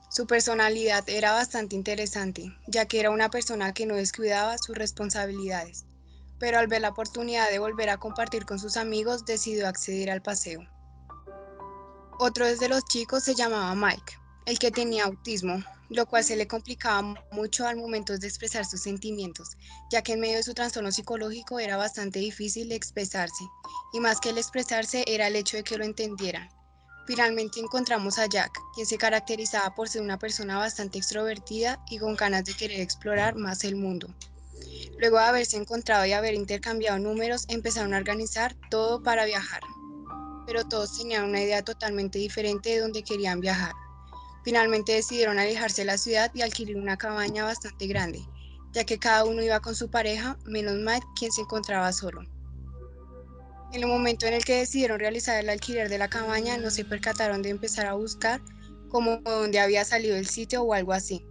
Su personalidad era bastante interesante, ya que era una persona que no descuidaba sus responsabilidades, pero al ver la oportunidad de volver a compartir con sus amigos, decidió acceder al paseo. Otro de los chicos se llamaba Mike, el que tenía autismo, lo cual se le complicaba mucho al momento de expresar sus sentimientos, ya que en medio de su trastorno psicológico era bastante difícil expresarse, y más que el expresarse era el hecho de que lo entendieran. Finalmente encontramos a Jack, quien se caracterizaba por ser una persona bastante extrovertida y con ganas de querer explorar más el mundo. Luego de haberse encontrado y haber intercambiado números, empezaron a organizar todo para viajar, pero todos tenían una idea totalmente diferente de dónde querían viajar. Finalmente decidieron alejarse de la ciudad y adquirir una cabaña bastante grande, ya que cada uno iba con su pareja, menos Mike, quien se encontraba solo. En el momento en el que decidieron realizar el alquiler de la cabaña, no se percataron de empezar a buscar como dónde había salido el sitio o algo así.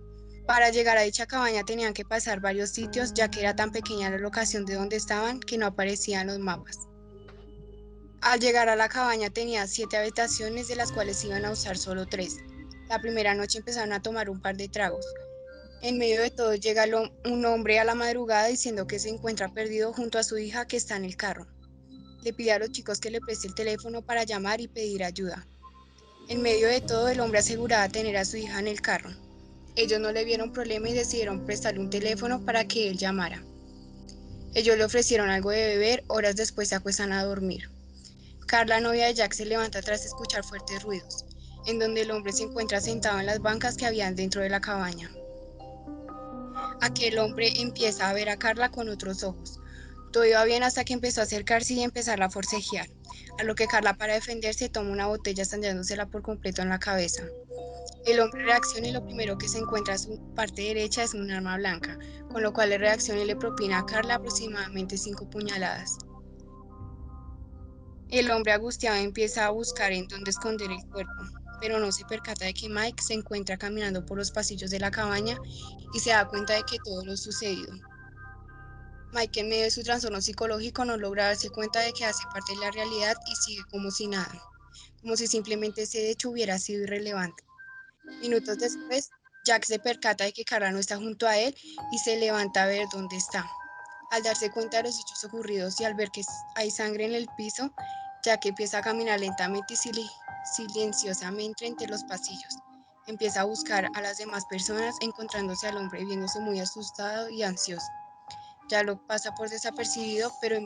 Para llegar a dicha cabaña tenían que pasar varios sitios, ya que era tan pequeña la locación de donde estaban que no aparecían los mapas. Al llegar a la cabaña tenía 7 habitaciones, de las cuales iban a usar solo 3. La primera noche empezaron a tomar un par de tragos. En medio de todo llega un hombre a la madrugada diciendo que se encuentra perdido junto a su hija que está en el carro. Le pide a los chicos que le preste el teléfono para llamar y pedir ayuda. En medio de todo, el hombre aseguraba tener a su hija en el carro. Ellos no le vieron problema y decidieron prestarle un teléfono para que él llamara. Ellos le ofrecieron algo de beber, horas después se acuestan a dormir. Carla, novia de Jack, se levanta tras escuchar fuertes ruidos, en donde el hombre se encuentra sentado en las bancas que habían dentro de la cabaña. Aquel hombre empieza a ver a Carla con otros ojos. Todo iba bien hasta que empezó a acercarse y empezarla a forcejear, a lo que Carla, para defenderse, toma una botella estallándosela por completo en la cabeza. El hombre reacciona y lo primero que se encuentra a su parte derecha es un arma blanca, con lo cual le reacciona y le propina a Carla aproximadamente 5 puñaladas. El hombre angustiado empieza a buscar en dónde esconder el cuerpo, pero no se percata de que Mike se encuentra caminando por los pasillos de la cabaña y se da cuenta de que todo lo sucedido. Mike, en medio de su trastorno psicológico, no logra darse cuenta de que hace parte de la realidad y sigue como si nada, como si simplemente ese hecho hubiera sido irrelevante. Minutos después, Jack se percata de que Carla no está junto a él y se levanta a ver dónde está. Al darse cuenta de los hechos ocurridos y al ver que hay sangre en el piso, Jack empieza a caminar lentamente y silenciosamente entre los pasillos, Empieza a buscar a las demás personas, encontrándose al hombre viéndose muy asustado y ansioso. Ya lo pasa por desapercibido, pero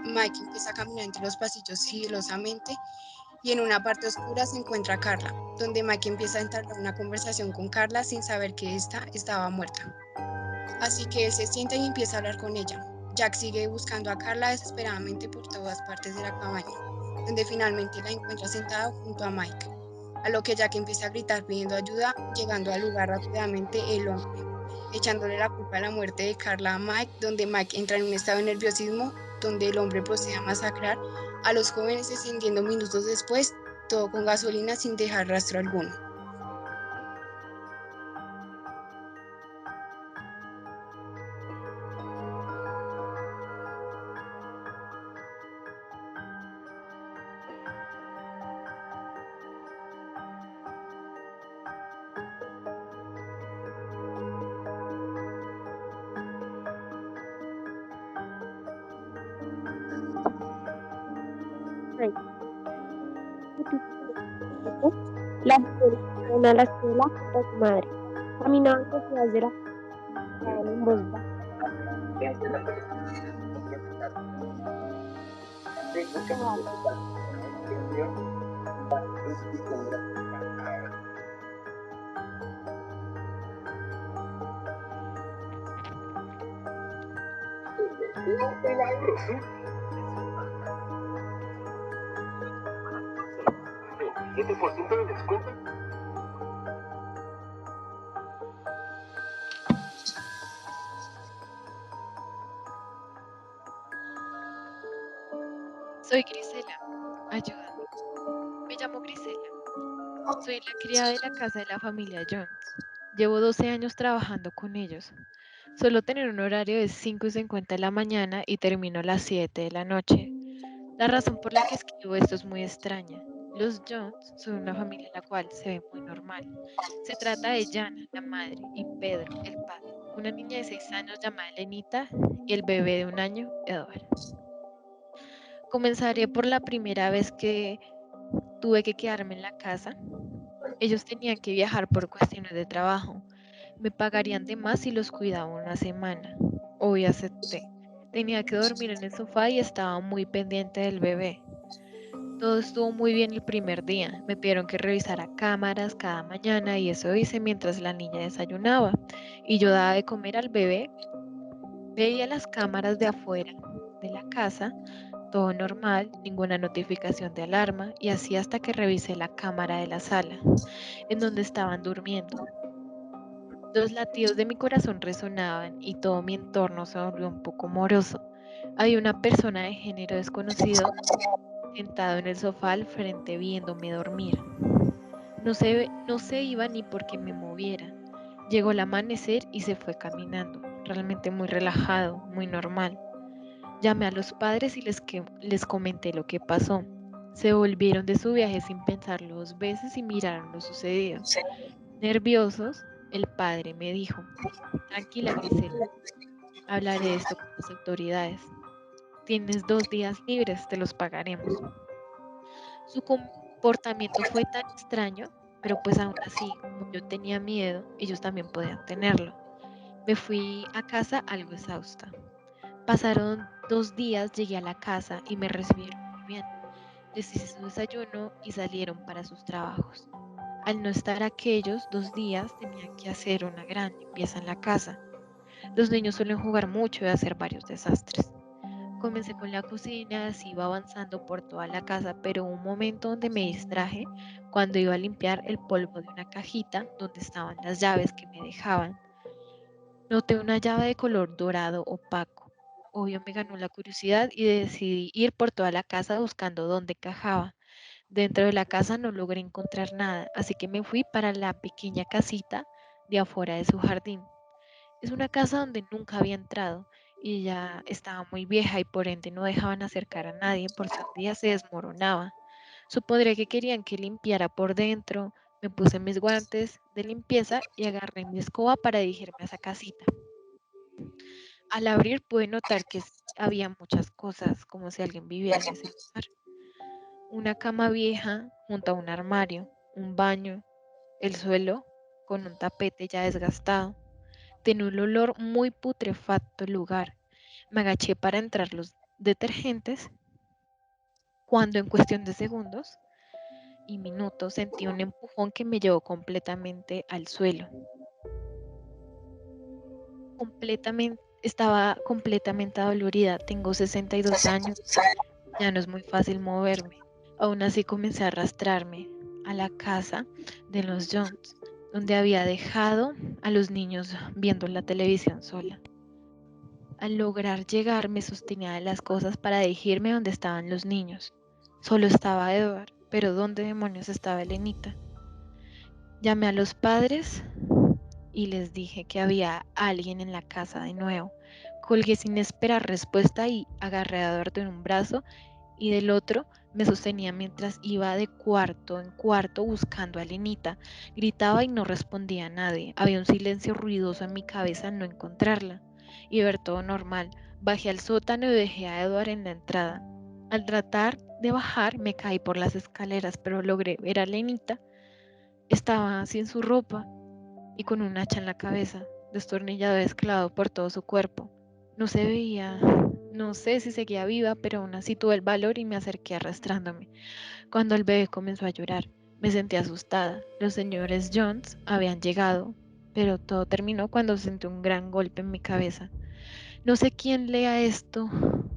Mike empieza a caminar entre los pasillos sigilosamente y en una parte oscura se encuentra a Carla, donde Mike empieza a entablar una conversación con Carla sin saber que ésta estaba muerta. Así que él se sienta y empieza a hablar con ella. Jack sigue buscando a Carla desesperadamente por todas partes de la cabaña, donde finalmente la encuentra sentada junto a Mike. A lo que Jack empieza a gritar pidiendo ayuda, llegando al lugar rápidamente el hombre, echándole la culpa a la muerte de Carla a Mike, donde Mike entra en un estado de nerviosismo, donde el hombre procede a masacrar a los jóvenes, encendiendo minutos después, todo con gasolina sin dejar rastro alguno. La mujer fueron a la escuela junto a su madre. Caminaban cogidas de la estaban en voz baja. de descuento. Soy Grisela, ayúdame. Me llamo Grisela. Soy la criada de la casa de la familia Jones. Llevo 12 años trabajando con ellos. Suelo tener un horario de 5:50 de la mañana y termino a las 7 de la noche. La razón por la que escribo esto es muy extraña. Los Jones son una familia la cual se ve muy normal. Se trata de Jana, la madre, y Pedro, el padre. Una niña de 6 años llamada Lenita y el bebé de 1 año, Edward. Comenzaré por la primera vez que tuve que quedarme en la casa. Ellos tenían que viajar por cuestiones de trabajo. Me pagarían de más si los cuidaba una semana. Hoy acepté. Tenía que dormir en el sofá y estaba muy pendiente del bebé. Todo estuvo muy bien el primer día. Me pidieron que revisara cámaras cada mañana y eso hice mientras la niña desayunaba y yo daba de comer al bebé. Veía las cámaras de afuera de la casa, todo normal, ninguna notificación de alarma y así hasta que revisé la cámara de la sala, en donde estaban durmiendo. Los latidos de mi corazón resonaban y todo mi entorno se volvió un poco moroso. Había una persona de género desconocido sentado en el sofá al frente viéndome dormir. No se iba ni porque me moviera. Llegó el amanecer y se fue caminando, realmente muy relajado, muy normal. Llamé a los padres y les comenté lo que pasó. Se volvieron de su viaje sin pensarlo 2 veces y miraron lo sucedido. Nerviosos, el padre me dijo: tranquila, Grisela, hablaré de esto con las autoridades. Tienes 2 días libres, te los pagaremos. Su comportamiento fue tan extraño, pero pues aún así, como yo tenía miedo, ellos también podían tenerlo. Me fui a casa algo exhausta. Pasaron 2 días, llegué a la casa y me recibieron muy bien. Les hice su desayuno y salieron para sus trabajos. Al no estar aquellos 2 días, tenían que hacer una gran limpieza en la casa. Los niños suelen jugar mucho y hacer varios desastres. Comencé con la cocina, así iba avanzando por toda la casa, pero hubo un momento donde me distraje cuando iba a limpiar el polvo de una cajita donde estaban las llaves que me dejaban. Noté una llave de color dorado opaco. Obvio me ganó la curiosidad y decidí ir por toda la casa buscando dónde encajaba. Dentro de la casa no logré encontrar nada, así que me fui para la pequeña casita de afuera de su jardín. Es una casa donde nunca había entrado y ya estaba muy vieja y por ende no dejaban acercar a nadie por si un día se desmoronaba. Supondré que querían que limpiara por dentro. Me puse mis guantes de limpieza y agarré mi escoba para dirigirme a esa casita. Al abrir pude notar que había muchas cosas, como si alguien viviera en ese lugar. Una cama vieja junto a un armario, un baño El suelo, con un tapete ya desgastado, tenía un olor muy putrefacto el lugar. Me agaché para entrar los detergentes cuando en cuestión de segundos y minutos sentí un empujón que me llevó completamente al suelo. Estaba completamente dolorida. Tengo 62 años, ya no es muy fácil moverme. Aún así comencé a arrastrarme a la casa de los Jones, donde había dejado a los niños viendo la televisión sola. Al lograr llegar me sostenía de las cosas para dirigirme donde estaban los niños. Solo estaba Edward, pero ¿dónde demonios estaba Elenita? Llamé a los padres y les dije que había alguien en la casa de nuevo. Colgué sin esperar respuesta y agarré a Eduardo en un brazo y del otro me sostenía mientras iba de cuarto en cuarto buscando a Elenita. Gritaba y no respondía a nadie. Había un silencio ruidoso en mi cabeza al no encontrarla y ver todo normal. Bajé al sótano y dejé a Edward en la entrada. Al tratar de bajar me caí por las escaleras, pero logré ver a Elenita. Estaba sin su ropa y con un hacha en la cabeza, destornillado y esclavado por todo su cuerpo. No se veía, no sé si seguía viva, pero aún así tuve el valor y me acerqué arrastrándome. Cuando el bebé comenzó a llorar, me sentí asustada. Los señores Jones habían llegado, pero todo terminó cuando sentí un gran golpe en mi cabeza. No sé quién lea esto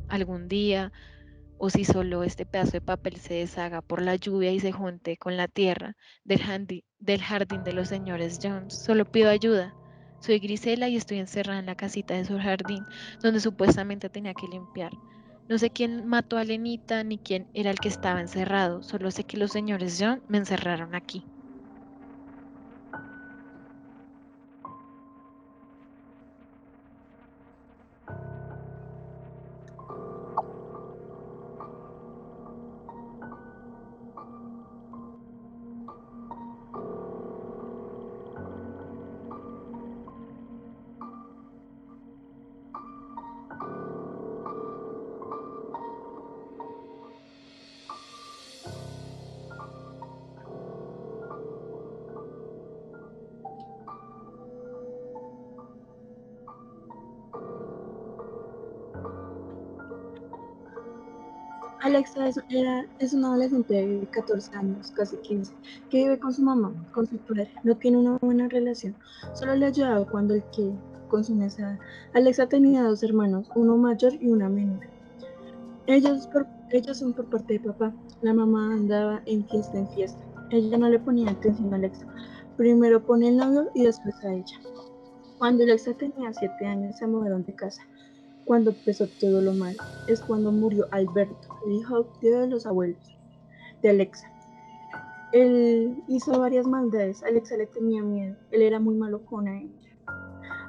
algún día o si solo este pedazo de papel se deshaga por la lluvia y se junte con la tierra del jardín de los señores Jones. Solo pido ayuda. Soy Grisela y estoy encerrada en la casita de su jardín, donde supuestamente tenía que limpiar. No sé quién mató a Lenita ni quién era el que estaba encerrado. Solo sé que los señores Jones me encerraron aquí. Alexa es una adolescente de 14 años, casi 15, que vive con su mamá, con su padre. No tiene una buena relación. Solo le ayudaba cuando el que consume esa edad. Alexa tenía dos hermanos, uno mayor y una menor. Ellos son por parte de papá. La mamá andaba en fiesta en fiesta. Ella no le ponía atención a Alexa. Primero pone el novio y después a ella. Cuando Alexa tenía 7 años se mudaron de casa. Cuando empezó todo lo malo, es cuando murió Alberto, el hijo de los abuelos de Alexa. Él hizo varias maldades, Alexa le tenía miedo, él era muy malo con ella.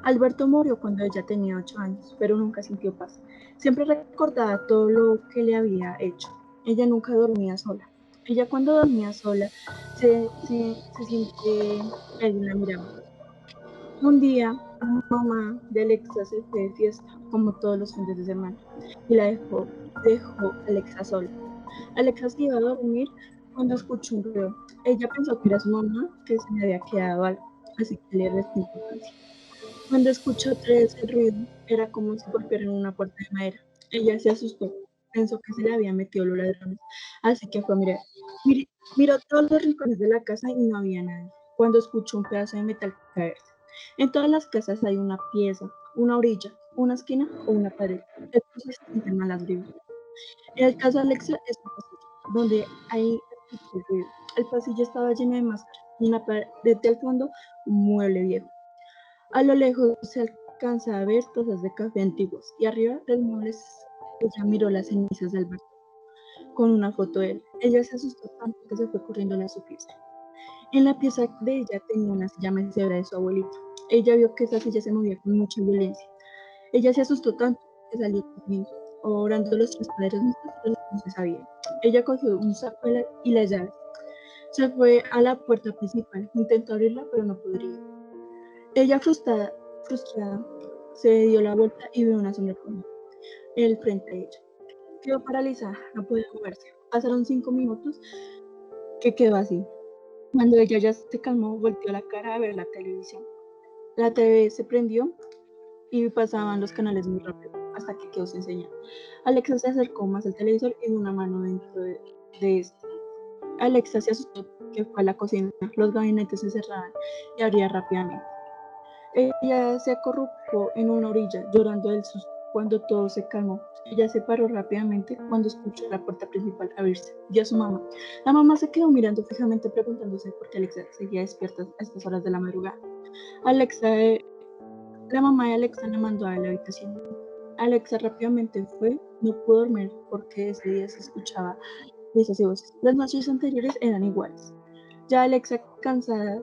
Alberto murió cuando ella tenía 8 años, pero nunca sintió paz. Siempre recordaba todo lo que le había hecho. Ella nunca dormía sola. Ella cuando dormía sola se siente que alguien la miraba. Un día, mamá de Alexa se fue de fiesta, como todos los fines de semana, y la dejó Alexa sola. Alexa se iba a dormir cuando escuchó un ruido. Ella pensó que era su mamá, que se le había quedado algo, así que le restó importancia. Cuando escuchó otra vez el ruido, era como si golpearan una puerta de madera. Ella se asustó, pensó que se le habían metido los ladrones, así que fue a mirar. Miró todos los rincones de la casa y no había nadie. Cuando escuchó un pedazo de metal caerse. En todas las casas hay una pieza, una orilla, una esquina o una pared. Estos se sienten a las vibras. En el caso de Alexa es un pasillo, donde hay ruido. El pasillo estaba lleno de máscaras. En la pared del fondo, un mueble viejo. A lo lejos se alcanza a ver tazas de café antiguos y arriba del mueble ella miró las cenizas de Alberto con una foto de él. Ella se asustó tanto que se fue corriendo a su pieza. En la pieza de ella tenía una silla mesera de su abuelito. Ella vio que esa silla se movía con mucha violencia. Ella se asustó tanto que salió corriendo, orando los 3 padres nuestros, no se sabía. Ella cogió un saco y las llaves. Se fue a la puerta principal, intentó abrirla, pero no podría. Ella, frustrada, se dio la vuelta y vio una sombra en el frente de ella. Quedó paralizada, no podía moverse. Pasaron 5 minutos que quedó así. Cuando ella ya se calmó, volteó la cara a ver la televisión. La TV se prendió y pasaban los canales muy rápido hasta que quedó sin señal. Alexa se acercó más al televisor y dio una mano dentro de este. Alexa se asustó que fue a la cocina. Los gabinetes se cerraban y abría rápidamente. Ella se acurrucó en una orilla, llorando del susto. Cuando todo se calmó, ella se paró rápidamente cuando escuchó la puerta principal abrirse. Vio a su mamá. La mamá se quedó mirando fijamente, preguntándose por qué Alexa seguía despierta a estas horas de la madrugada. La mamá de Alexa la mandó a la habitación. Alexa rápidamente fue, no pudo dormir porque ese día se escuchaba risas y voces. Las noches anteriores eran iguales. Ya Alexa, cansada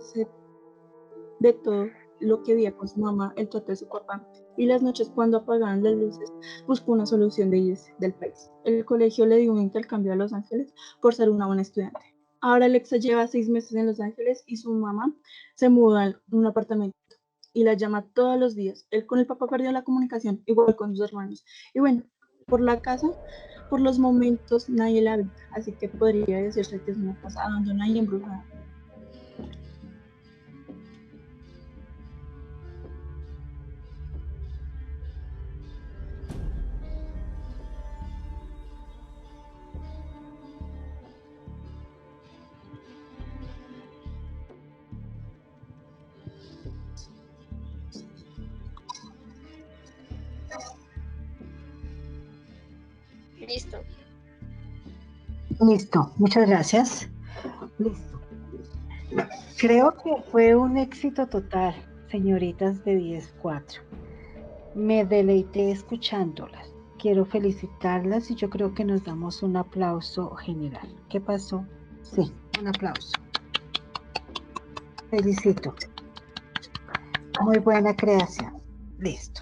de todo lo que veía con su mamá, el trato de su papá, y las noches cuando apagaban las luces, buscó una solución de irse del país. El colegio le dio un intercambio a Los Ángeles por ser una buena estudiante. Ahora Alexa lleva 6 meses en Los Ángeles y su mamá se mudó a un apartamento y la llama todos los días. Él con el papá perdió la comunicación, igual con sus hermanos. Y bueno, por la casa, por los momentos, nadie la ve, así que podría decirse que es una casa abandonada y embrujada. Listo. Listo, muchas gracias. Listo. Creo que fue un éxito total, señoritas de 10-4. Me deleité escuchándolas. Quiero felicitarlas y yo creo que nos damos un aplauso general. ¿Qué pasó? Sí, un aplauso. Felicito. Muy buena creación. Listo.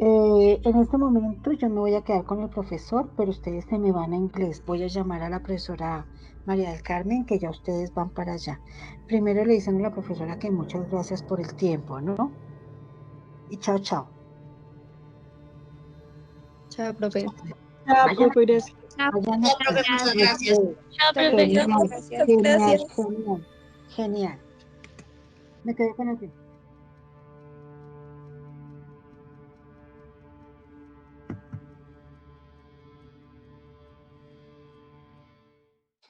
En este momento yo me voy a quedar con el profesor, pero ustedes se me van a inglés. Voy a llamar a la profesora María del Carmen, que ya ustedes van para allá. Primero le dicen a la profesora que muchas gracias por el tiempo, ¿no? Y chao, chao. Chao, profe. Chao, profe, gracias. Vayan Chao, profe, muchas gracias. Chao, profe. Genial, Gracias. genial, genial. Me quedé con el tiempo.